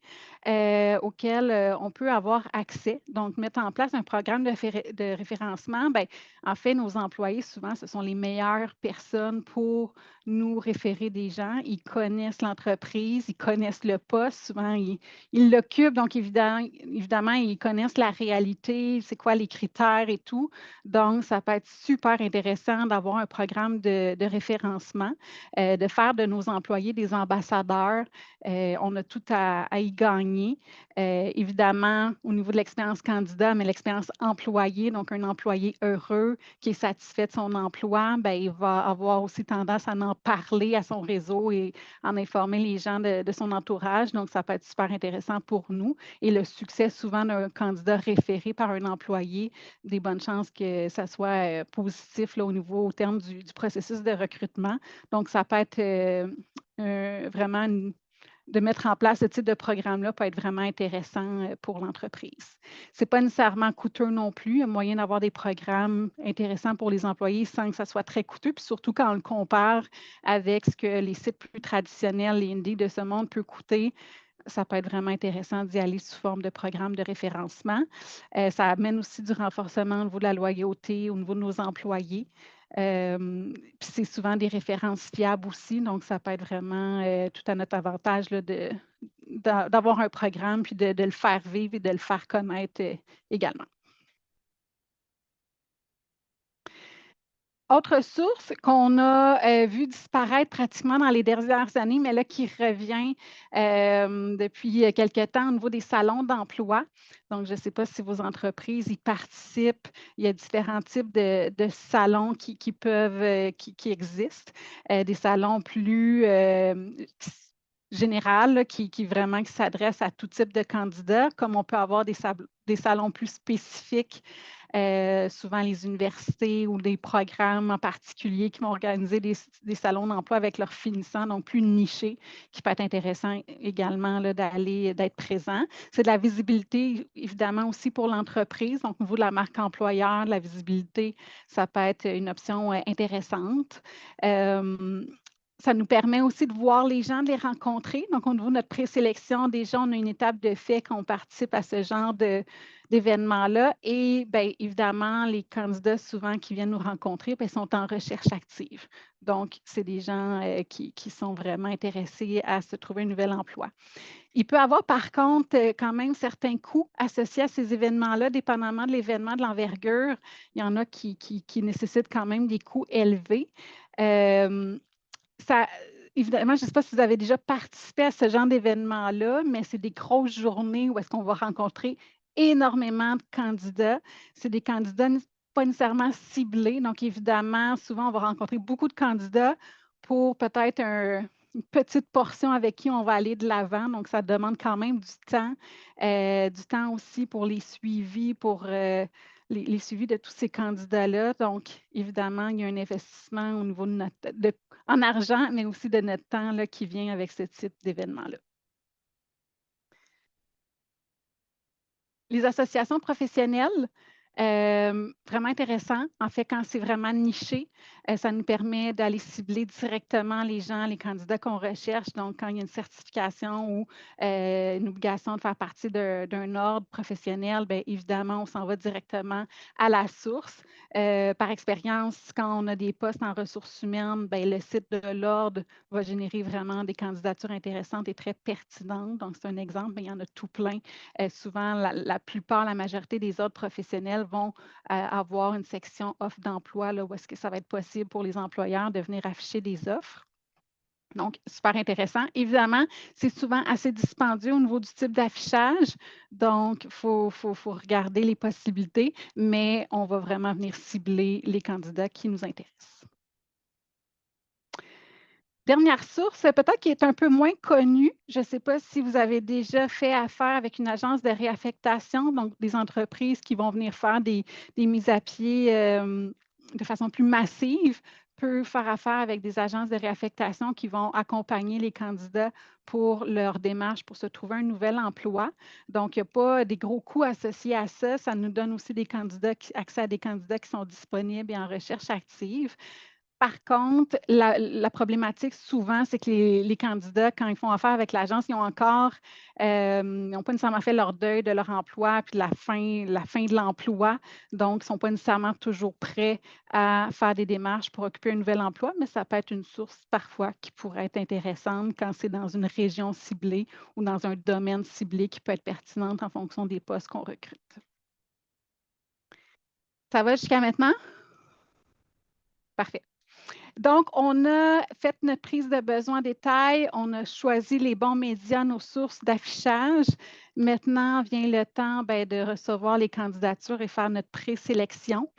auquel on peut avoir accès. Donc, mettre en place un programme de référencement, bien, en fait, nos employés, souvent, ce sont les meilleures personnes pour nous référer des gens. Ils connaissent l'entreprise, ils connaissent le poste, souvent, ils l'occupent. Donc, évidemment, évidemment, ils connaissent la réalité, c'est quoi les critères et tout. Donc, ça peut être super intéressant d'avoir un programme de référencement, de faire de nos employés des ambassadeurs. On a tout à y gagner. Évidemment, au niveau de l'expérience candidat, mais l'expérience employé, donc un employé heureux qui est satisfait de son emploi, bien, il va avoir aussi tendance à en parler à son réseau et en informer les gens de son entourage. Donc, ça peut être super intéressant pour nous. Et le succès souvent d'un candidat référé par un employé, des bonnes chances que ça soit positif là, au terme du processus de recrutement. Donc, ça peut être vraiment de mettre en place ce type de programme-là peut être vraiment intéressant pour l'entreprise. Ce n'est pas nécessairement coûteux non plus. Il y a moyen d'avoir des programmes intéressants pour les employés sans que ça soit très coûteux, puis surtout quand on le compare avec ce que les sites plus traditionnels, les Indeed de ce monde peuvent coûter. Ça peut être vraiment intéressant d'y aller sous forme de programme de référencement. Ça amène aussi du renforcement au niveau de la loyauté, au niveau de nos employés. Puis c'est souvent des références fiables aussi, donc ça peut être vraiment tout à notre avantage là, d'avoir un programme, puis de le faire vivre et de le faire connaître également. Autre source qu'on a vu disparaître pratiquement dans les dernières années, mais là qui revient depuis quelque temps au niveau des salons d'emploi. Donc, je ne sais pas si vos entreprises y participent. Il y a différents types de salons qui existent. Des salons plus général qui vraiment qui s'adresse à tout type de candidats, comme on peut avoir des salons plus spécifiques, souvent les universités ou des programmes en particulier qui vont organiser des salons d'emploi avec leurs finissants, donc plus nichés, qui peut être intéressant également d'être présent. C'est de la visibilité, évidemment, aussi pour l'entreprise. Donc, au niveau de la marque employeur, la visibilité, ça peut être une option intéressante. Ça nous permet aussi de voir les gens, de les rencontrer. Donc, au niveau de notre présélection, déjà, on a une étape de fait qu'on participe à ce genre d'événements-là. Et bien, évidemment, les candidats souvent qui viennent nous rencontrer bien, sont en recherche active. Donc, c'est des gens qui sont vraiment intéressés à se trouver un nouvel emploi. Il peut y avoir, par contre, quand même certains coûts associés à ces événements-là, dépendamment de l'événement, de l'envergure. Il y en a qui nécessitent quand même des coûts élevés. Évidemment, je ne sais pas si vous avez déjà participé à ce genre d'événement-là, mais c'est des grosses journées où est-ce qu'on va rencontrer énormément de candidats. C'est des candidats pas nécessairement ciblés. Donc, évidemment, souvent, on va rencontrer beaucoup de candidats pour peut-être une petite portion avec qui on va aller de l'avant. Donc, ça demande quand même du temps aussi pour les suivis, pour les suivis de tous ces candidats-là. Donc, évidemment, il y a un investissement au niveau en argent, mais aussi de notre temps là, qui vient avec ce type d'événement-là. Les associations professionnelles, vraiment intéressant. En fait, quand c'est vraiment niché, ça nous permet d'aller cibler directement les gens, les candidats qu'on recherche. Donc, quand il y a une certification ou une obligation de faire partie d'un ordre professionnel, bien évidemment, on s'en va directement à la source. Par expérience, quand on a des postes en ressources humaines, bien, le site de l'ordre va générer vraiment des candidatures intéressantes et très pertinentes. Donc, c'est un exemple, mais il y en a tout plein. Souvent, la plupart, la majorité des ordres professionnels vont avoir une section offre d'emploi où est-ce que ça va être possible pour les employeurs de venir afficher des offres. Donc, super intéressant. Évidemment, c'est souvent assez dispendieux au niveau du type d'affichage. Donc, il faut regarder les possibilités, mais on va vraiment venir cibler les candidats qui nous intéressent. Dernière source, peut-être qui est un peu moins connue. Je ne sais pas si vous avez déjà fait affaire avec une agence de réaffectation, donc des entreprises qui vont venir faire des mises à pied de façon plus massive, peuvent faire affaire avec des agences de réaffectation qui vont accompagner les candidats pour leur démarche pour se trouver un nouvel emploi. Donc, il n'y a pas des gros coûts associés à ça. Ça nous donne aussi accès à des candidats qui sont disponibles et en recherche active. Par contre, la problématique souvent, c'est que les candidats, quand ils font affaire avec l'agence, ils n'ont pas nécessairement fait leur deuil de leur emploi, puis la fin de l'emploi. Donc, ils ne sont pas nécessairement toujours prêts à faire des démarches pour occuper un nouvel emploi, mais ça peut être une source parfois qui pourrait être intéressante quand c'est dans une région ciblée ou dans un domaine ciblé qui peut être pertinente en fonction des postes qu'on recrute. Ça va jusqu'à maintenant? Parfait. Donc, on a fait notre prise de besoin en détail, on a choisi les bons médias, nos sources d'affichage. Maintenant vient le temps de recevoir les candidatures et faire notre présélection.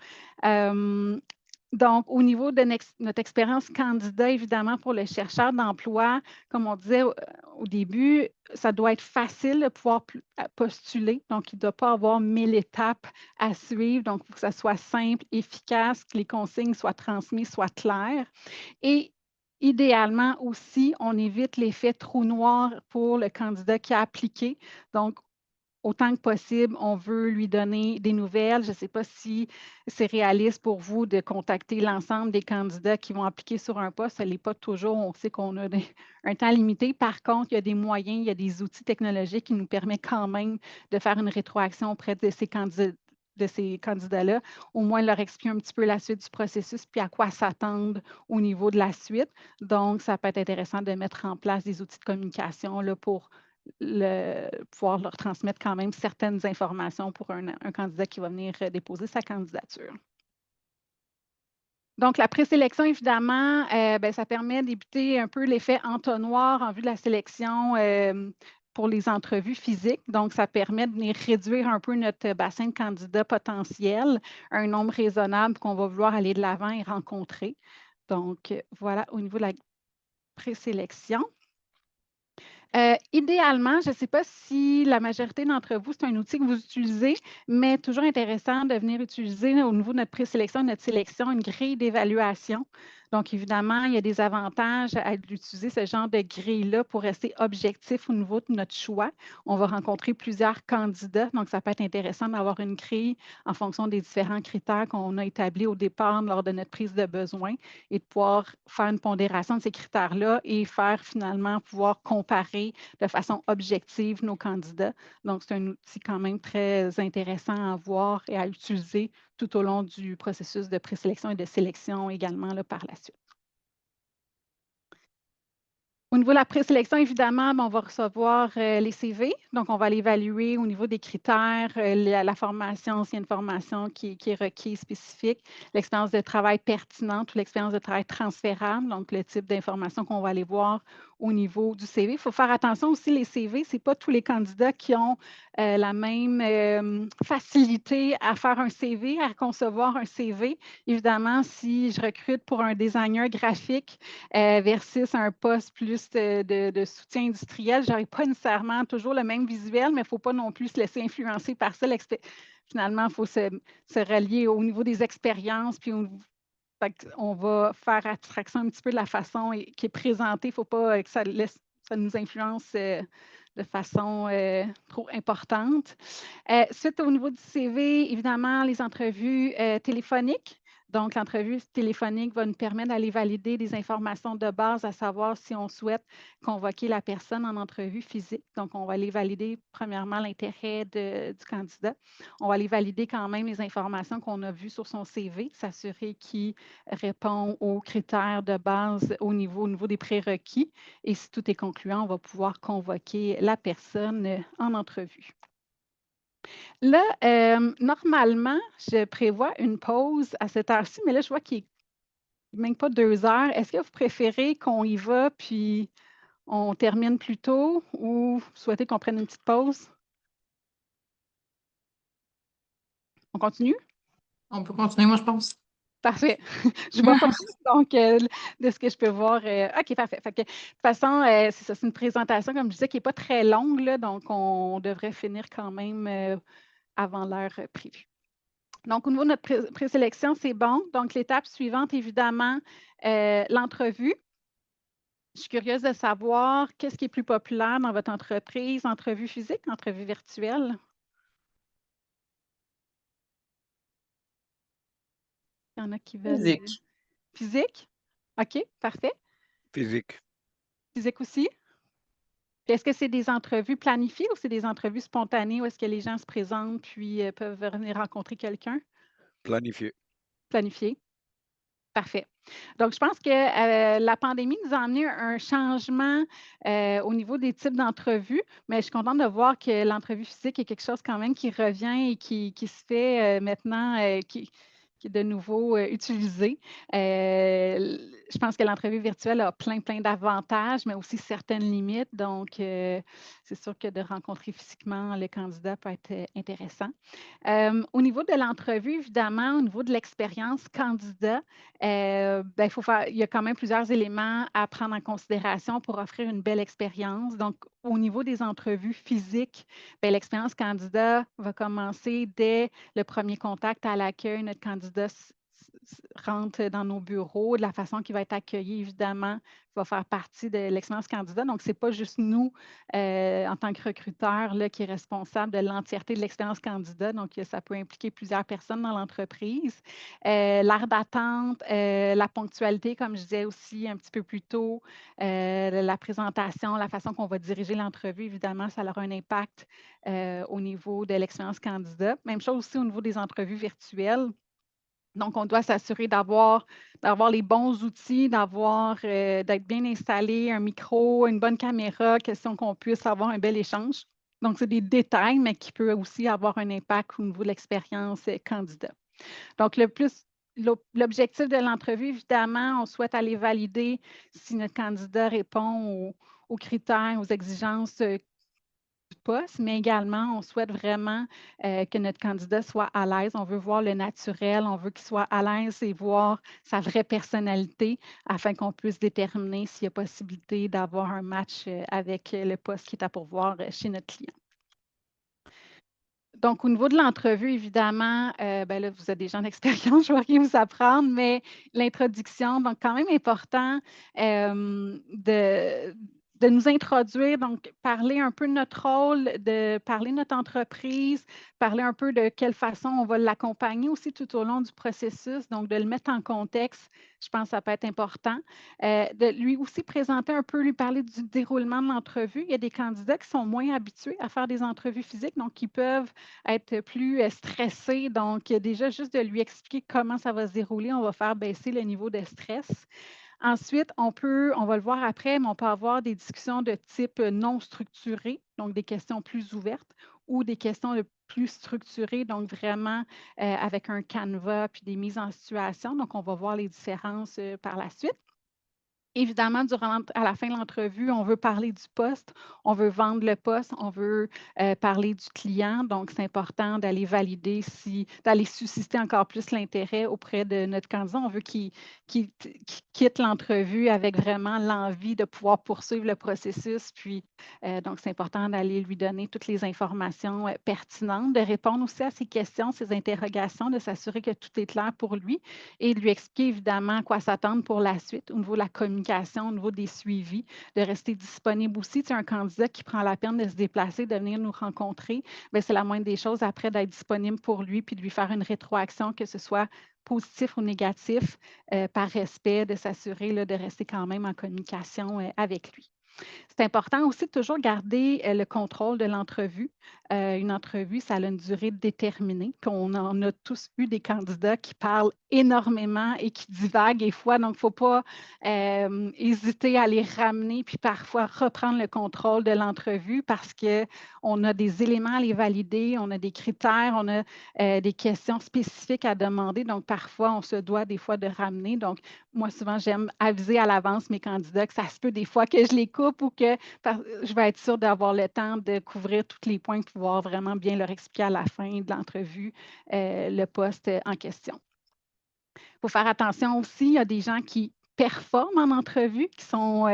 Donc, au niveau de notre expérience candidat, évidemment, pour le chercheur d'emploi, comme on disait au début, ça doit être facile de pouvoir postuler. Donc, il ne doit pas avoir 1000 étapes à suivre. Donc, il faut que ça soit simple, efficace, que les consignes soient transmises, soient claires. Et idéalement aussi, on évite l'effet trou noir pour le candidat qui a appliqué. Donc, autant que possible, on veut lui donner des nouvelles. Je ne sais pas si c'est réaliste pour vous de contacter l'ensemble des candidats qui vont appliquer sur un poste. Ce n'est pas toujours, on sait qu'on a un temps limité. Par contre, il y a des moyens, il y a des outils technologiques qui nous permettent quand même de faire une rétroaction auprès de ces candidats-là, au moins leur expliquer un petit peu la suite du processus puis à quoi s'attendre au niveau de la suite. Donc, ça peut être intéressant de mettre en place des outils de communication là, pour pouvoir leur transmettre quand même certaines informations pour un candidat qui va venir déposer sa candidature. Donc, la présélection, évidemment, ça permet d'éviter un peu l'effet entonnoir en vue de la sélection pour les entrevues physiques. Donc, ça permet de venir réduire un peu notre bassin de candidats potentiels à un nombre raisonnable qu'on va vouloir aller de l'avant et rencontrer. Donc, voilà au niveau de la présélection. Idéalement, je ne sais pas si la majorité d'entre vous, c'est un outil que vous utilisez, mais toujours intéressant de venir utiliser au niveau de notre présélection, notre sélection, une grille d'évaluation. Donc, évidemment, il y a des avantages à utiliser ce genre de grille-là pour rester objectif au niveau de notre choix. On va rencontrer plusieurs candidats, donc ça peut être intéressant d'avoir une grille en fonction des différents critères qu'on a établis au départ lors de notre prise de besoin et de pouvoir faire une pondération de ces critères-là et faire finalement pouvoir comparer de façon objective nos candidats. Donc, c'est un outil quand même très intéressant à voir et à utiliser tout au long du processus de présélection et de sélection également là, par la suite. Au niveau de la présélection, évidemment, on va recevoir les CV. Donc, on va l'évaluer au niveau des critères, la formation, s'il y a une formation qui est requise spécifique, l'expérience de travail pertinente ou l'expérience de travail transférable, donc le type d'information qu'on va aller voir au niveau du CV. Il faut faire attention aussi, les CV, ce n'est pas tous les candidats qui ont la même facilité à faire un CV, à concevoir un CV. Évidemment, si je recrute pour un designer graphique versus un poste plus de soutien industriel, je n'aurai pas nécessairement toujours le même visuel, mais il ne faut pas non plus se laisser influencer par ça. Finalement, il faut se rallier au niveau des expériences, puis on va faire abstraction un petit peu de la façon qui est présentée. Il ne faut pas que ça nous influence de façon trop importante. Suite au niveau du CV, évidemment, les entrevues téléphoniques. Donc, l'entrevue téléphonique va nous permettre d'aller valider des informations de base, à savoir si on souhaite convoquer la personne en entrevue physique. Donc, on va aller valider premièrement l'intérêt du candidat. On va aller valider quand même les informations qu'on a vues sur son CV, s'assurer qu'il répond aux critères de base au niveau des prérequis. Et si tout est concluant, on va pouvoir convoquer la personne en entrevue. Là, normalement, je prévois une pause à cette heure-ci, mais là, je vois qu'il n'est même pas 2 heures. Est-ce que vous préférez qu'on y va puis on termine plus tôt ou vous souhaitez qu'on prenne une petite pause? On continue? On peut continuer, moi, je pense. Parfait. Je vois pas plus, donc, de ce que je peux voir. OK, parfait. Fait que, de toute façon, c'est ça, c'est une présentation, comme je disais, qui n'est pas très longue, là, donc on devrait finir quand même avant l'heure prévue. Donc, au niveau de notre présélection, c'est bon. Donc, l'étape suivante, évidemment, l'entrevue. Je suis curieuse de savoir qu'est-ce qui est plus populaire dans votre entreprise, entrevue physique, entrevue virtuelle? Il y en a qui veulent. Physique. Physique? OK, parfait. Physique. Physique aussi? Puis est-ce que c'est des entrevues planifiées ou c'est des entrevues spontanées où est-ce que les gens se présentent puis peuvent venir rencontrer quelqu'un? Planifié. Planifié. Parfait. Donc, je pense que la pandémie nous a amené un changement au niveau des types d'entrevues, mais je suis contente de voir que l'entrevue physique est quelque chose quand même qui revient et qui se fait maintenant, qui est de nouveau utilisé. Je pense que l'entrevue virtuelle a plein d'avantages, mais aussi certaines limites. Donc, c'est sûr que de rencontrer physiquement le candidat peut être intéressant. Au niveau de l'entrevue, évidemment, au niveau de l'expérience candidat, il y a quand même plusieurs éléments à prendre en considération pour offrir une belle expérience. Donc, au niveau des entrevues physiques, l'expérience candidat va commencer dès le premier contact à l'accueil. Notre candidat rentre dans nos bureaux, de la façon qu'il va être accueilli, évidemment, va faire partie de l'expérience candidat. Donc, ce n'est pas juste nous, en tant que recruteurs, là, qui est responsable de l'entièreté de l'expérience candidat. Donc, ça peut impliquer plusieurs personnes dans l'entreprise. L'art d'attente, la ponctualité, comme je disais aussi un petit peu plus tôt, la présentation, la façon qu'on va diriger l'entrevue, évidemment, ça aura un impact au niveau de l'expérience candidat. Même chose aussi au niveau des entrevues virtuelles. Donc, on doit s'assurer d'avoir les bons outils, d'être bien installé, un micro, une bonne caméra, question qu'on puisse avoir un bel échange. Donc, c'est des détails, mais qui peuvent aussi avoir un impact au niveau de l'expérience candidat. Donc, l'objectif de l'entrevue, évidemment, on souhaite aller valider si notre candidat répond aux critères, aux exigences du poste, mais également, on souhaite vraiment que notre candidat soit à l'aise. On veut voir le naturel, on veut qu'il soit à l'aise et voir sa vraie personnalité afin qu'on puisse déterminer s'il y a possibilité d'avoir un match avec le poste qui est à pourvoir chez notre client. Donc, au niveau de l'entrevue, évidemment, là, vous êtes des gens d'expérience, je ne vais rien vous apprendre, mais l'introduction, donc quand même important de nous introduire, donc parler un peu de notre rôle, de parler de notre entreprise, parler un peu de quelle façon on va l'accompagner aussi tout au long du processus, donc de le mettre en contexte, je pense que ça peut être important. De lui aussi présenter un peu, lui parler du déroulement de l'entrevue. Il y a des candidats qui sont moins habitués à faire des entrevues physiques, donc qui peuvent être plus stressés. Donc, déjà, juste de lui expliquer comment ça va se dérouler, on va faire baisser le niveau de stress. Ensuite, on va le voir après, mais on peut avoir des discussions de type non structuré, donc des questions plus ouvertes, ou des questions plus structurées, donc vraiment avec un canevas puis des mises en situation. Donc, on va voir les différences par la suite. Évidemment, à la fin de l'entrevue, on veut parler du poste, on veut vendre le poste, on veut parler du client. Donc, c'est important d'aller valider, d'aller susciter encore plus l'intérêt auprès de notre candidat. On veut qu'il quitte l'entrevue avec vraiment l'envie de pouvoir poursuivre le processus. Puis, donc, c'est important d'aller lui donner toutes les informations pertinentes, de répondre aussi à ses questions, ses interrogations, de s'assurer que tout est clair pour lui et de lui expliquer évidemment à quoi s'attendre pour la suite au niveau de la communication, au niveau des suivis, de rester disponible aussi. Tu sais, un candidat qui prend la peine de se déplacer, de venir nous rencontrer, c'est la moindre des choses après d'être disponible pour lui puis de lui faire une rétroaction, que ce soit positif ou négatif, par respect, de s'assurer de rester quand même en communication avec lui. C'est important aussi de toujours garder le contrôle de l'entrevue. Une entrevue, ça a une durée déterminée. Puis on en a tous eu des candidats qui parlent énormément et qui divaguent des fois. Donc, il ne faut pas hésiter à les ramener puis parfois reprendre le contrôle de l'entrevue parce qu'on a des éléments à les valider, on a des critères, on a des questions spécifiques à demander. Donc, parfois, on se doit des fois de ramener. Donc, moi, souvent, j'aime aviser à l'avance mes candidats que ça se peut des fois que je les coupe ou que je vais être sûre d'avoir le temps de couvrir tous les points pour pouvoir vraiment bien leur expliquer à la fin de l'entrevue le poste en question. Il faut faire attention aussi, il y a des gens qui performent en entrevue, qui sont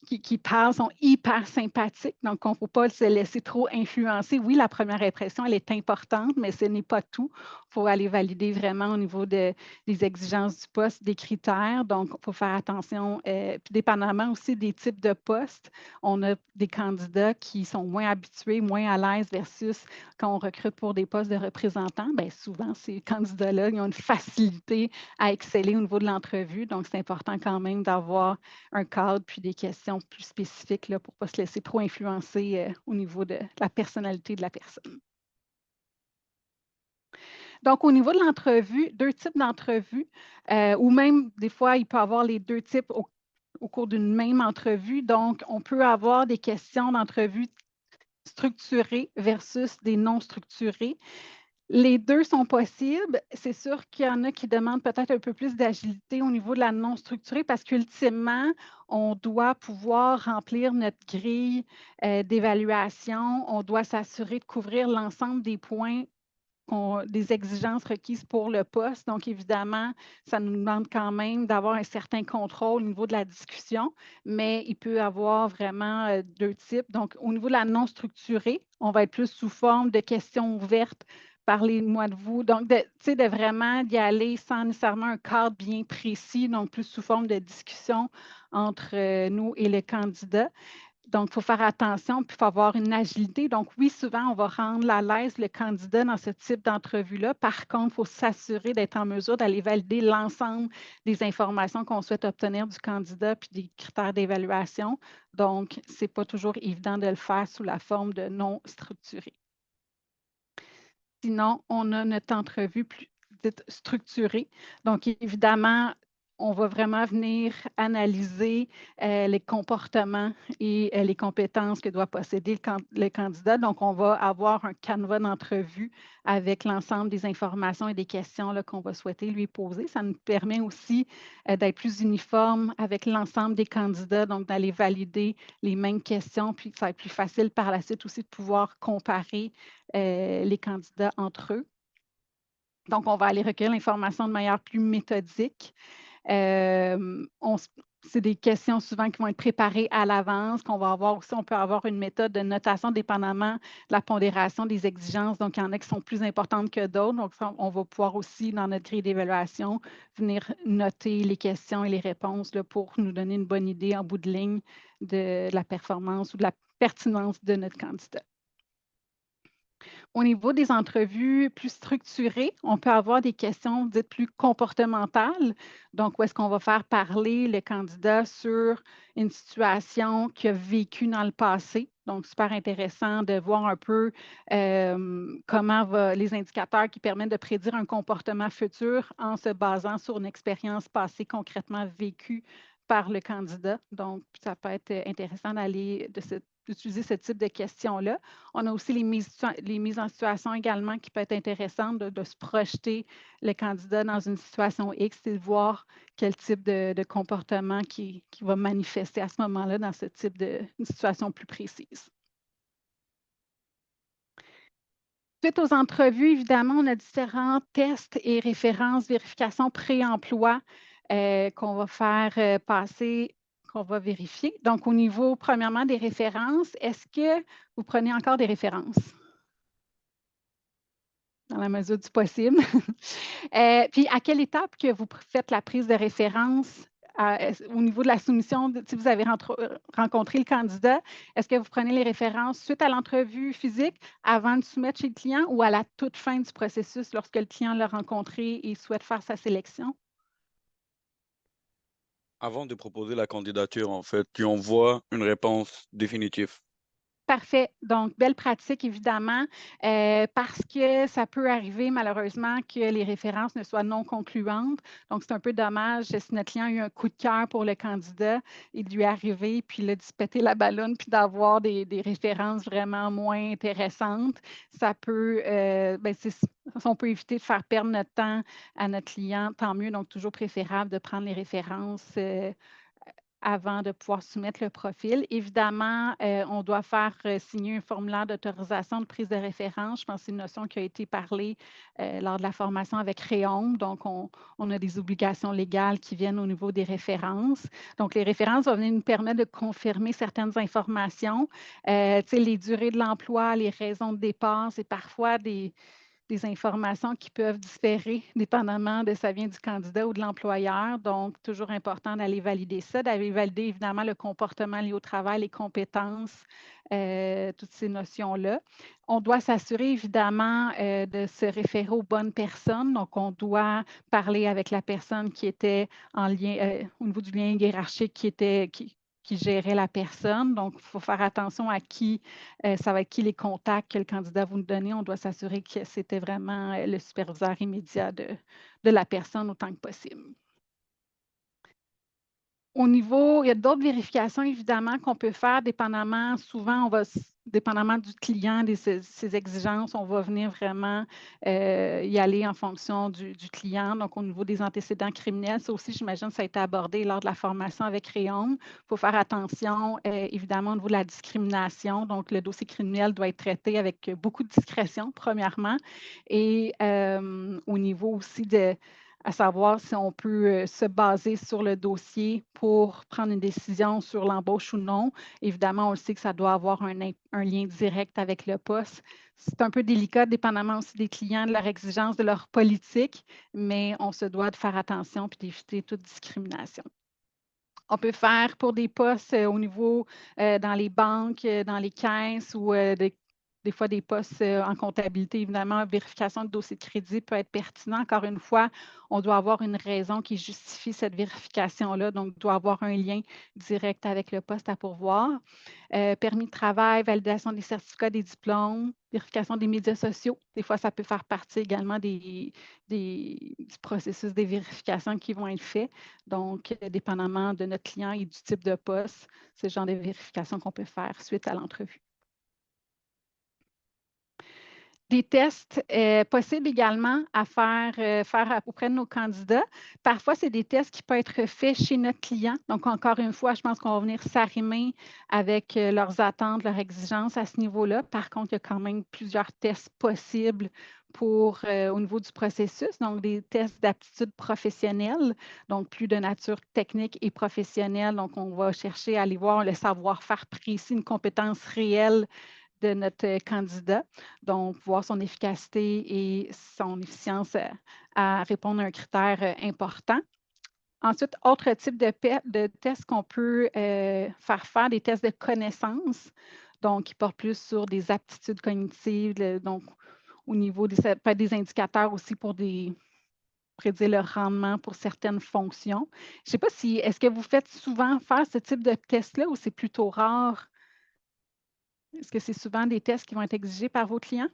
qui parlent sont hyper sympathiques, donc on ne faut pas se laisser trop influencer. Oui, la première impression, elle est importante, mais ce n'est pas tout. Il faut aller valider vraiment au niveau des exigences du poste, des critères. Donc, il faut faire attention. Puis, dépendamment aussi des types de postes, on a des candidats qui sont moins habitués, moins à l'aise versus quand on recrute pour des postes de représentants. Bien, souvent, ces candidats-là, ils ont une facilité à exceller au niveau de l'entrevue. Donc, c'est important quand même d'avoir un cadre puis des questions plus spécifiques là, pour ne pas se laisser trop influencer au niveau de la personnalité de la personne. Donc, au niveau de l'entrevue, 2 types d'entrevues, ou même des fois, il peut y avoir les 2 types au cours d'une même entrevue. Donc, on peut avoir des questions d'entrevue structurées versus des non structurées. Les 2 sont possibles. C'est sûr qu'il y en a qui demandent peut-être un peu plus d'agilité au niveau de la non structurée parce qu'ultimement, on doit pouvoir remplir notre grille d'évaluation. On doit s'assurer de couvrir l'ensemble des points, des exigences requises pour le poste. Donc, évidemment, ça nous demande quand même d'avoir un certain contrôle au niveau de la discussion, mais il peut y avoir vraiment 2 types. Donc, au niveau de la non structurée, on va être plus sous forme de questions ouvertes. Parlez-moi de vous. Donc, de vraiment d'y aller sans nécessairement un cadre bien précis, donc plus sous forme de discussion entre nous et le candidat. Donc, il faut faire attention, puis il faut avoir une agilité. Donc, oui, souvent, on va rendre à l'aise le candidat dans ce type d'entrevue-là. Par contre, il faut s'assurer d'être en mesure d'aller valider l'ensemble des informations qu'on souhaite obtenir du candidat, puis des critères d'évaluation. Donc, ce n'est pas toujours évident de le faire sous la forme de non structuré. Sinon, on a notre entrevue plus dite structurée. Donc, évidemment, on va vraiment venir analyser les comportements et les compétences que doit posséder le candidat. Donc, on va avoir un canevas d'entrevue avec l'ensemble des informations et des questions qu'on va souhaiter lui poser. Ça nous permet aussi d'être plus uniforme avec l'ensemble des candidats, donc d'aller valider les mêmes questions, puis ça va être plus facile par la suite aussi de pouvoir comparer les candidats entre eux. Donc, on va aller recueillir l'information de manière plus méthodique. C'est des questions souvent qui vont être préparées à l'avance, qu'on va avoir aussi, on peut avoir une méthode de notation dépendamment de la pondération des exigences. Donc, il y en a qui sont plus importantes que d'autres. Donc, on va pouvoir aussi, dans notre grille d'évaluation, venir noter les questions et les réponses là, pour nous donner une bonne idée en bout de ligne de la performance ou de la pertinence de notre candidat. Au niveau des entrevues plus structurées, on peut avoir des questions dites plus comportementales. Donc, où est-ce qu'on va faire parler le candidat sur une situation qu'il a vécue dans le passé. Donc, super intéressant de voir un peu comment les indicateurs qui permettent de prédire un comportement futur en se basant sur une expérience passée concrètement vécue par le candidat. Donc, ça peut être intéressant d'utiliser ce type de questions-là. On a aussi les mises en situation également qui peuvent être intéressantes de se projeter le candidat dans une situation X et de voir quel type de comportement qui va manifester à ce moment-là dans ce type de situation plus précise. Suite aux entrevues, évidemment, on a différents tests et références, vérifications pré-emploi qu'on va faire passer, qu'on va vérifier. Donc, au niveau, premièrement, des références, est-ce que vous prenez encore des références? Dans la mesure du possible. Puis, à quelle étape que vous faites la prise de référence au niveau de la soumission, si vous avez rencontré le candidat, est-ce que vous prenez les références suite à l'entrevue physique, avant de soumettre chez le client ou à la toute fin du processus lorsque le client l'a rencontré et souhaite faire sa sélection? Avant de proposer la candidature, en fait, tu envoies une réponse définitive. Parfait. Donc, belle pratique, évidemment, parce que ça peut arriver, malheureusement, que les références ne soient non concluantes. Donc, c'est un peu dommage si notre client a eu un coup de cœur pour le candidat et de lui arriver, puis là, de se péter la ballonne, puis d'avoir des références vraiment moins intéressantes. Ça peut, si on peut éviter de faire perdre notre temps à notre client, tant mieux. Donc, toujours préférable de prendre les références avant de pouvoir soumettre le profil. Évidemment, on doit faire signer un formulaire d'autorisation de prise de référence. Je pense que c'est une notion qui a été parlée lors de la formation avec Réom. Donc, on a des obligations légales qui viennent au niveau des références. Donc, les références vont venir nous permettre de confirmer certaines informations. Les durées de l'emploi, les raisons de départ, c'est parfois des informations qui peuvent différer dépendamment de ça vient du candidat ou de l'employeur. Donc, toujours important d'aller valider ça, d'aller valider évidemment le comportement lié au travail, les compétences, toutes ces notions-là. On doit s'assurer évidemment de se référer aux bonnes personnes. Donc, on doit parler avec la personne qui était en lien, au niveau du lien hiérarchique qui gérait la personne. Donc, il faut faire attention à qui, ça va être qui les contacts que le candidat va nous donner. On doit s'assurer que c'était vraiment le superviseur immédiat de la personne autant que possible. Au niveau, il y a d'autres vérifications, évidemment, qu'on peut faire, dépendamment, souvent, dépendamment du client, de ses exigences, on va venir vraiment y aller en fonction du client. Donc, au niveau des antécédents criminels, ça aussi, j'imagine, ça a été abordé lors de la formation avec Réom. Il faut faire attention, évidemment, au niveau de la discrimination. Donc, le dossier criminel doit être traité avec beaucoup de discrétion, premièrement. Et au niveau aussi à savoir si on peut se baser sur le dossier pour prendre une décision sur l'embauche ou non. Évidemment, on le sait que ça doit avoir un lien direct avec le poste. C'est un peu délicat, dépendamment aussi des clients, de leur exigence, de leur politique, mais on se doit de faire attention et d'éviter toute discrimination. On peut faire pour des postes au niveau dans les banques, dans les caisses ou des fois des postes en comptabilité, évidemment, vérification de dossier de crédit peut être pertinent. Encore une fois, on doit avoir une raison qui justifie cette vérification-là, donc il doit avoir un lien direct avec le poste à pourvoir. Permis de travail, validation des certificats, des diplômes, vérification des médias sociaux. Des fois, ça peut faire partie également du processus des vérifications qui vont être faits. Donc, dépendamment de notre client et du type de poste, c'est le genre de vérification qu'on peut faire suite à l'entrevue. Des tests possibles également à faire auprès de nos candidats. Parfois, c'est des tests qui peuvent être faits chez notre client. Donc, encore une fois, je pense qu'on va venir s'arrimer avec leurs attentes, leurs exigences à ce niveau-là. Par contre, il y a quand même plusieurs tests possibles au niveau du processus. Donc, des tests d'aptitude professionnelle, donc plus de nature technique et professionnelle. Donc, on va chercher à aller voir le savoir-faire précis, une compétence réelle de notre candidat, donc voir son efficacité et son efficience à répondre à un critère important. Ensuite, autre type de tests qu'on peut faire, des tests de connaissances, donc qui portent plus sur des aptitudes cognitives, donc au niveau ça peut être des indicateurs aussi pour prédire le rendement pour certaines fonctions. Je ne sais pas est-ce que vous faites souvent faire ce type de test-là ou c'est plutôt rare? Est-ce que c'est souvent des tests qui vont être exigés par vos clients?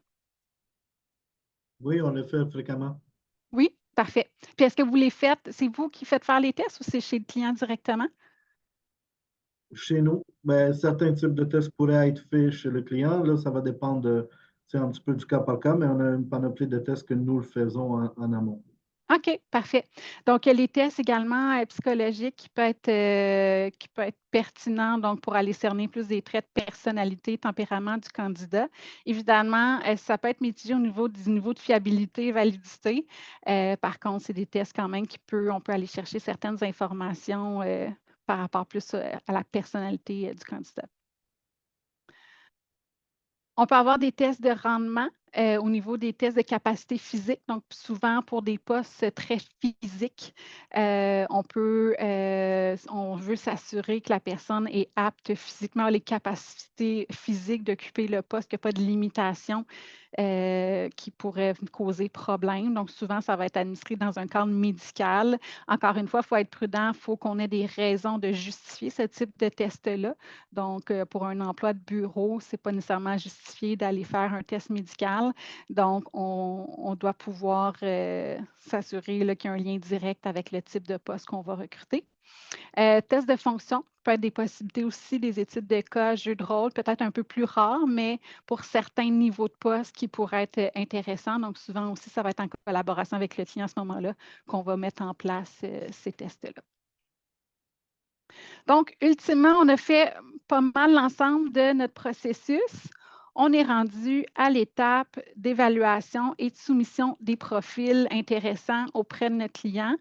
Oui, on le fait fréquemment. Oui, parfait. Puis est-ce que vous les faites, c'est vous qui faites faire les tests ou c'est chez le client directement? Chez nous, mais certains types de tests pourraient être faits chez le client. Là, ça va dépendre c'est un petit peu du cas par cas, mais on a une panoplie de tests que nous le faisons en amont. OK, parfait. Donc, il y a les tests également psychologiques qui peut être pertinents donc, pour aller cerner plus des traits de personnalité, tempérament du candidat. Évidemment, ça peut être mitigé au niveau du niveau de fiabilité, validité. Par contre, c'est des tests quand même on peut aller chercher certaines informations par rapport plus à la personnalité du candidat. On peut avoir des tests de rendement au niveau des tests de capacité physique. Donc, souvent pour des postes très physiques, on veut s'assurer que la personne est apte physiquement, les capacités physiques d'occuper le poste, qu'il n'y a pas de limitation qui pourrait causer problème. Donc, souvent, ça va être administré dans un cadre médical. Encore une fois, il faut être prudent, il faut qu'on ait des raisons de justifier ce type de test-là. Donc, pour un emploi de bureau, ce n'est pas nécessairement justifié d'aller faire un test médical. Donc, on doit pouvoir s'assurer qu'il y a un lien direct avec le type de poste qu'on va recruter. Test de fonction peut être des possibilités aussi, des études de cas, jeux de rôle, peut-être un peu plus rares, mais pour certains niveaux de poste qui pourraient être intéressants. Donc, souvent aussi, ça va être en collaboration avec le client à ce moment-là qu'on va mettre en place ces tests-là. Donc, ultimement, on a fait pas mal l'ensemble de notre processus. On est rendu à l'étape d'évaluation et de soumission des profils intéressants auprès de notre client.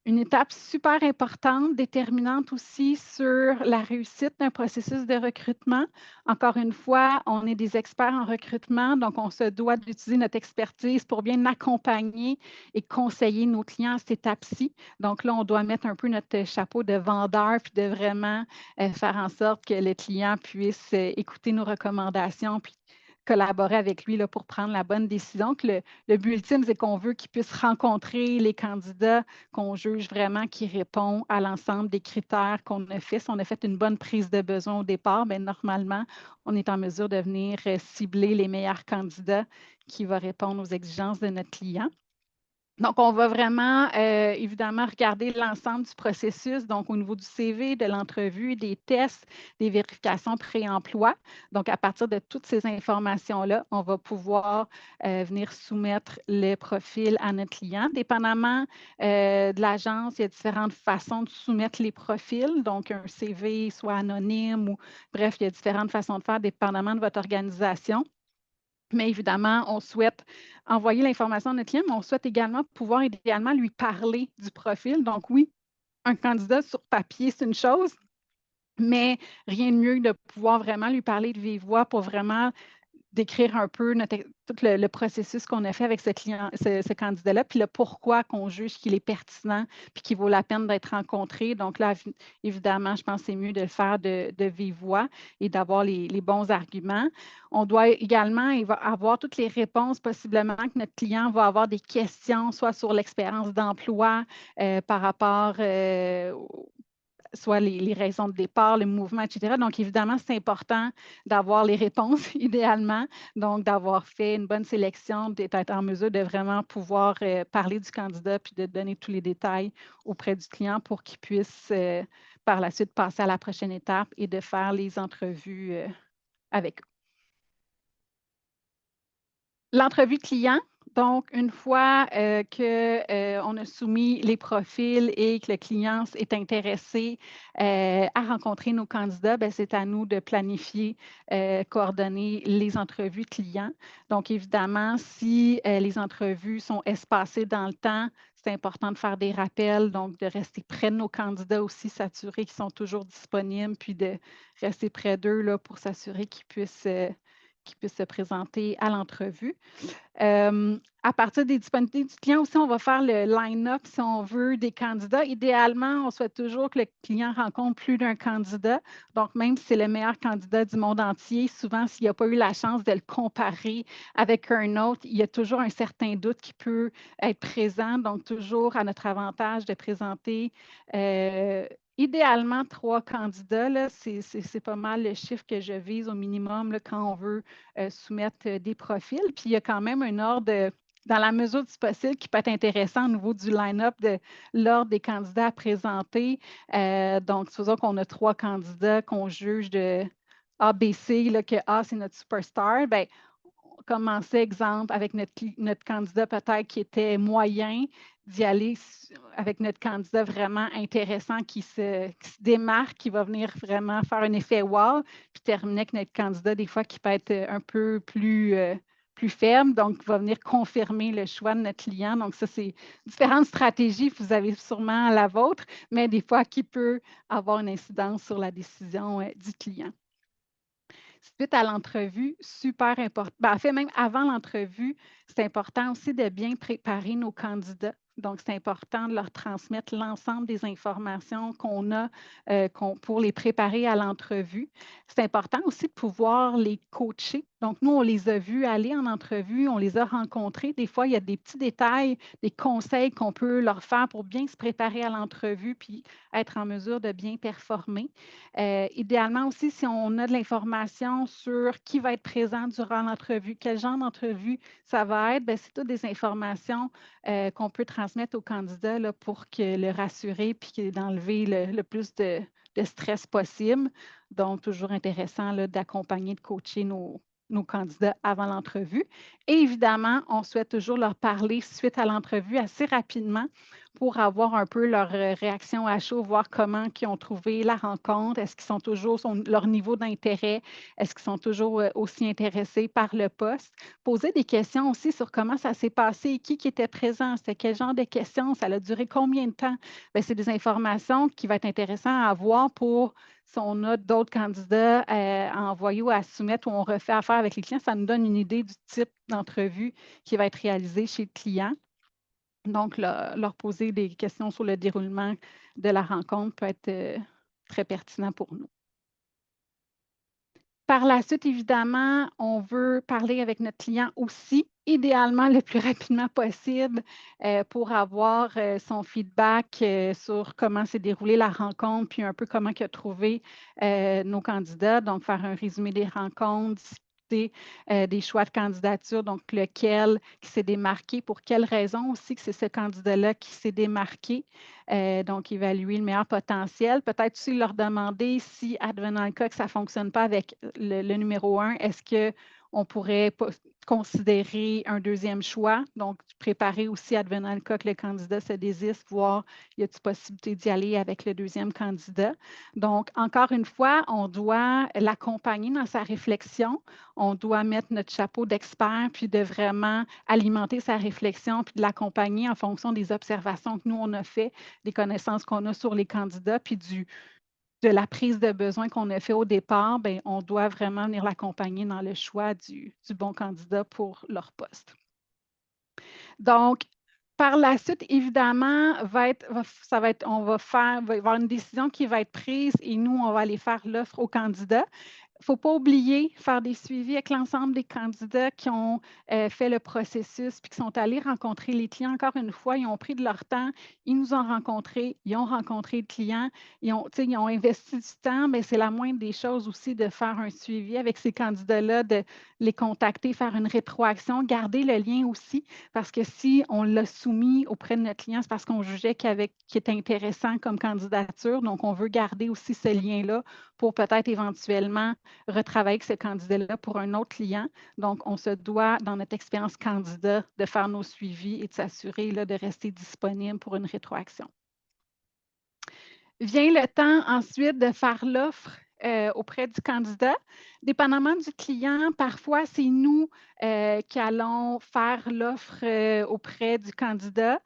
Une étape super importante, déterminante aussi sur la réussite d'un processus de recrutement. Encore une fois, on est des experts en recrutement, donc on se doit d'utiliser notre expertise pour bien accompagner et conseiller nos clients à cette étape-ci. Donc là, on doit mettre un peu notre chapeau de vendeur puis de vraiment faire en sorte que le client puisse écouter nos recommandations puis collaborer avec lui là, pour prendre la bonne décision. Que le but ultime, c'est qu'on veut qu'il puisse rencontrer les candidats qu'on juge vraiment qui répond à l'ensemble des critères qu'on a fait. Si on a fait une bonne prise de besoin au départ, bien, normalement, on est en mesure de venir cibler les meilleurs candidats qui vont répondre aux exigences de notre client. Donc, on va vraiment, évidemment, regarder l'ensemble du processus, donc au niveau du CV, de l'entrevue, des tests, des vérifications pré-emploi. Donc, à partir de toutes ces informations-là, on va pouvoir venir soumettre le profil à notre client. Dépendamment de l'agence, il y a différentes façons de soumettre les profils, donc un CV soit anonyme ou bref, il y a différentes façons de faire dépendamment de votre organisation. Mais évidemment, on souhaite envoyer l'information à notre client, mais on souhaite également pouvoir idéalement lui parler du profil. Donc oui, un candidat sur papier, c'est une chose, mais rien de mieux que de pouvoir vraiment lui parler de vive voix pour vraiment décrire un peu tout le processus qu'on a fait avec ce candidat-là, puis le pourquoi qu'on juge qu'il est pertinent, puis qu'il vaut la peine d'être rencontré. Donc là, évidemment, je pense que c'est mieux de le faire de vive voix et d'avoir les bons arguments. On doit également avoir toutes les réponses, possiblement que notre client va avoir des questions, soit sur l'expérience d'emploi par rapport soit les raisons de départ, le mouvement, etc. Donc, évidemment, c'est important d'avoir les réponses, idéalement. Donc, d'avoir fait une bonne sélection, d'être en mesure de vraiment pouvoir parler du candidat puis de donner tous les détails auprès du client pour qu'il puisse par la suite passer à la prochaine étape et de faire les entrevues avec eux. L'entrevue client. Donc, une fois qu'on a soumis les profils et que le client est intéressé à rencontrer nos candidats, c'est à nous de planifier, coordonner les entrevues clients. Donc, évidemment, si les entrevues sont espacées dans le temps, c'est important de faire des rappels, donc de rester près de nos candidats aussi, s'assurer qu'ils sont toujours disponibles, puis de rester près d'eux là, pour s'assurer qu'ils puissent se présenter à l'entrevue. À partir des disponibilités du client aussi, on va faire le line-up, si on veut, des candidats. Idéalement, on souhaite toujours que le client rencontre plus d'un candidat. Donc, même si c'est le meilleur candidat du monde entier, souvent, s'il n'a pas eu la chance de le comparer avec un autre, il y a toujours un certain doute qui peut être présent. Donc, toujours à notre avantage de présenter idéalement 3 candidats. C'est pas mal le chiffre que je vise au minimum là, quand on veut soumettre des profils. Puis, il y a quand même un ordre dans la mesure du possible, qui peut être intéressant au niveau du line-up de l'ordre des candidats à présenter. Donc, supposons qu'on a 3 candidats qu'on juge de A, B, C, là, que A, c'est notre superstar. Bien, on commençait, exemple, avec notre candidat peut-être qui était moyen, d'y aller avec notre candidat vraiment intéressant qui se démarque, qui va venir vraiment faire un effet wow, puis terminer avec notre candidat des fois qui peut être un peu plus ferme, donc va venir confirmer le choix de notre client. Donc, ça, c'est différentes stratégies, vous avez sûrement la vôtre, mais des fois qui peut avoir une incidence sur la décision du client. Suite à l'entrevue, super important. En fait, même avant l'entrevue, c'est important aussi de bien préparer nos candidats. Donc, c'est important de leur transmettre l'ensemble des informations qu'on a pour les préparer à l'entrevue. C'est important aussi de pouvoir les coacher. Donc, nous, on les a vus aller en entrevue, on les a rencontrés. Des fois, il y a des petits détails, des conseils qu'on peut leur faire pour bien se préparer à l'entrevue puis être en mesure de bien performer. Idéalement aussi, si on a de l'information sur qui va être présent durant l'entrevue, quel genre d'entrevue ça va être, c'est toutes des informations qu'on peut transmettre aux candidats là, pour le rassurer puis d'enlever le plus de stress possible. Donc, toujours intéressant là, d'accompagner, de coacher nos candidats avant l'entrevue. Et évidemment, on souhaite toujours leur parler suite à l'entrevue assez rapidement pour avoir un peu leur réaction à chaud, voir comment ils ont trouvé la rencontre, est-ce qu'ils sont toujours, leur niveau d'intérêt, est-ce qu'ils sont toujours aussi intéressés par le poste. Poser des questions aussi sur comment ça s'est passé, qui était présent, c'était quel genre de questions, ça a duré combien de temps. Bien, c'est des informations qui vont être intéressantes à avoir pour si on a d'autres candidats à envoyer ou à soumettre ou on refait affaire avec les clients, ça nous donne une idée du type d'entrevue qui va être réalisée chez le client. Donc, leur poser des questions sur le déroulement de la rencontre peut être très pertinent pour nous. Par la suite, évidemment, on veut parler avec notre client aussi, idéalement le plus rapidement possible pour avoir son feedback sur comment s'est déroulée la rencontre, puis un peu comment il a trouvé nos candidats. Donc, faire un résumé des rencontres, discuter des choix de candidature, donc lequel qui s'est démarqué, pour quelles raisons aussi que c'est ce candidat-là qui s'est démarqué. Donc, évaluer le meilleur potentiel. Peut-être aussi leur demander si, advenant le cas que ça ne fonctionne pas avec le numéro 1, est-ce qu'on pourrait considérer un deuxième choix? Donc, préparer aussi, advenant le cas que le candidat se désiste, voir y a-t-il possibilité d'y aller avec le deuxième candidat. Donc, encore une fois, on doit l'accompagner dans sa réflexion. On doit mettre notre chapeau d'expert, puis de vraiment alimenter sa réflexion, puis de l'accompagner en fonction des observations que nous, on a fait, des connaissances qu'on a sur les candidats, puis de la prise de besoin qu'on a fait au départ, bien, on doit vraiment venir l'accompagner dans le choix du bon candidat pour leur poste. Donc, par la suite, évidemment, on va y avoir une décision qui va être prise et nous, on va aller faire l'offre au candidat. Il ne faut pas oublier faire des suivis avec l'ensemble des candidats qui ont fait le processus puis qui sont allés rencontrer les clients. Encore une fois, ils ont pris de leur temps, ils nous ont rencontrés, ils ont rencontré le client, ils ont investi du temps, mais c'est la moindre des choses aussi de faire un suivi avec ces candidats-là, de les contacter, faire une rétroaction, garder le lien aussi, parce que si on l'a soumis auprès de notre client, c'est parce qu'on jugeait qu'il était intéressant comme candidature. Donc, on veut garder aussi ce lien-là pour peut-être éventuellement retravailler avec ce candidat-là pour un autre client. Donc, on se doit, dans notre expérience candidat, de faire nos suivis et de s'assurer de rester disponible pour une rétroaction. Vient le temps ensuite de faire l'offre auprès du candidat. Dépendamment du client, parfois, c'est nous qui allons faire l'offre auprès du candidat.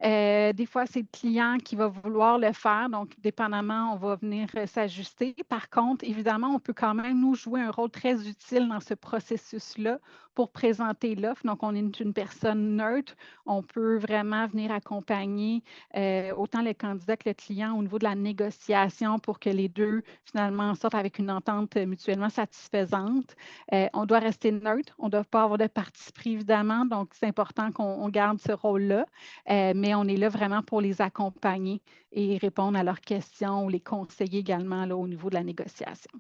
Des fois, c'est le client qui va vouloir le faire. Donc, dépendamment, on va venir s'ajuster. Par contre, évidemment, on peut quand même nous jouer un rôle très utile dans ce processus-là pour présenter l'offre. Donc, on est une personne neutre. On peut vraiment venir accompagner autant le candidat que le client au niveau de la négociation pour que les deux, finalement, sortent avec une entente mutuellement satisfaisante. On doit rester neutre. On ne doit pas avoir de parti pris, évidemment. Donc, c'est important qu'on garde ce rôle-là. Mais on est là vraiment pour les accompagner et répondre à leurs questions ou les conseiller également là, au niveau de la négociation.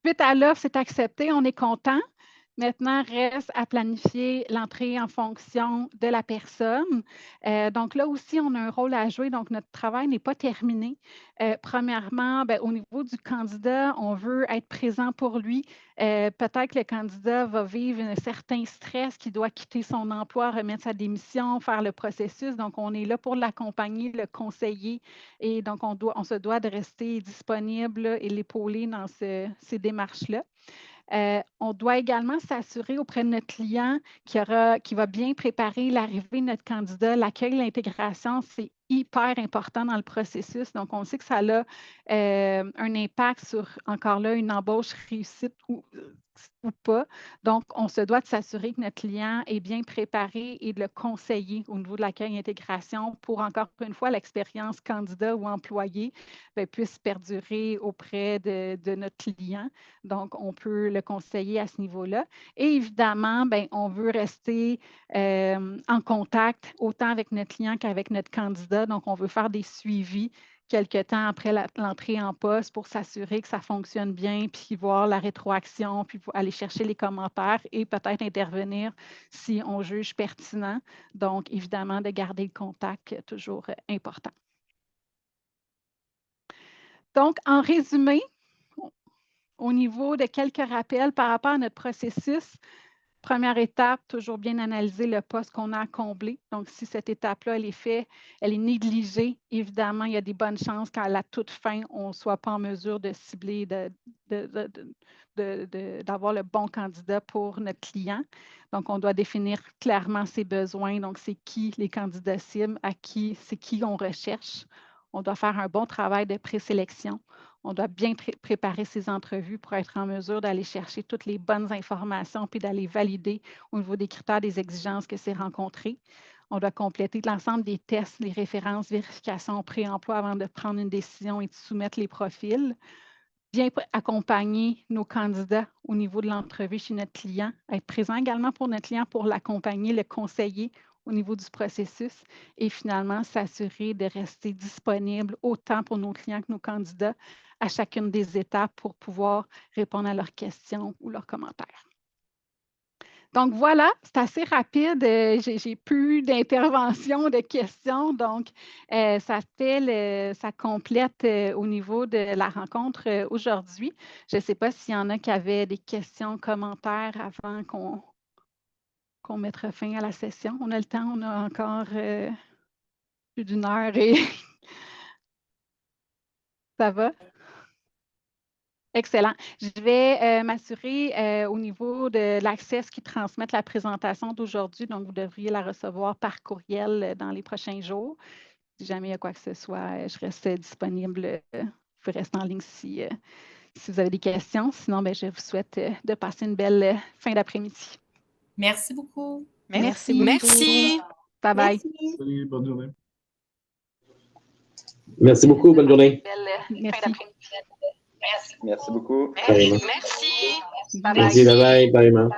Suite à l'offre, c'est accepté, on est content. Maintenant, reste à planifier l'entrée en fonction de la personne. Donc là aussi, on a un rôle à jouer. Donc, notre travail n'est pas terminé. Premièrement, bien, au niveau du candidat, on veut être présent pour lui. Peut-être que le candidat va vivre un certain stress, qu'il doit quitter son emploi, remettre sa démission, faire le processus. Donc, on est là pour l'accompagner, le conseiller. Et donc, on se doit de rester disponible et l'épauler dans ces démarches-là. On doit également s'assurer auprès de notre client qu'il va bien préparer l'arrivée de notre candidat. L'accueil, l'intégration, c'est hyper important dans le processus. Donc, on sait que ça a un impact sur, encore là, une embauche réussite ou pas. Donc, on se doit de s'assurer que notre client est bien préparé et de le conseiller au niveau de l'accueil et l'intégration pour, encore une fois, l'expérience candidat ou employé puisse perdurer auprès de notre client. Donc, on peut le conseiller à ce niveau-là. Et évidemment, on veut rester en contact autant avec notre client qu'avec notre candidat. Donc, on veut faire des suivis quelque temps après l'entrée en poste pour s'assurer que ça fonctionne bien, puis voir la rétroaction, puis aller chercher les commentaires et peut-être intervenir si on juge pertinent. Donc, évidemment, de garder le contact, toujours important. Donc, en résumé, au niveau de quelques rappels par rapport à notre processus, Première étape, toujours bien analyser le poste qu'on a à combler. Donc, si cette étape-là, elle est négligée, évidemment, il y a des bonnes chances qu'à la toute fin, on ne soit pas en mesure de cibler, d'avoir le bon candidat pour notre client. Donc, on doit définir clairement ses besoins. Donc, c'est qui les candidats cibles, c'est qui on recherche. On doit faire un bon travail de présélection. On doit bien préparer ses entrevues pour être en mesure d'aller chercher toutes les bonnes informations puis d'aller valider au niveau des critères, des exigences que c'est rencontré. On doit compléter l'ensemble des tests, les références, vérifications, pré-emploi avant de prendre une décision et de soumettre les profils. Bien accompagner nos candidats au niveau de l'entrevue chez notre client, être présent également pour notre client pour l'accompagner, le conseiller au niveau du processus et finalement s'assurer de rester disponible autant pour nos clients que nos candidats à chacune des étapes pour pouvoir répondre à leurs questions ou leurs commentaires. Donc voilà, c'est assez rapide. J'ai plus d'interventions, de questions. Donc, ça complète au niveau de la rencontre aujourd'hui. Je ne sais pas s'il y en a qui avaient des questions, commentaires avant qu'on mette fin à la session. On a le temps, on a encore plus d'une heure et ça va? Excellent. Je vais m'assurer au niveau de l'accès qui transmettent la présentation d'aujourd'hui. Donc, vous devriez la recevoir par courriel dans les prochains jours. Si jamais il y a quoi que ce soit, je reste disponible. Vous pouvez rester en ligne si vous avez des questions. Sinon, je vous souhaite de passer une belle fin d'après-midi. Merci beaucoup. Merci beaucoup. Merci. Bye bye. Salut, bonne journée. Merci beaucoup. Bonne journée. Merci. Merci beaucoup. Pareillement. Merci. Bye bye. Merci. Bye bye. Pareillement.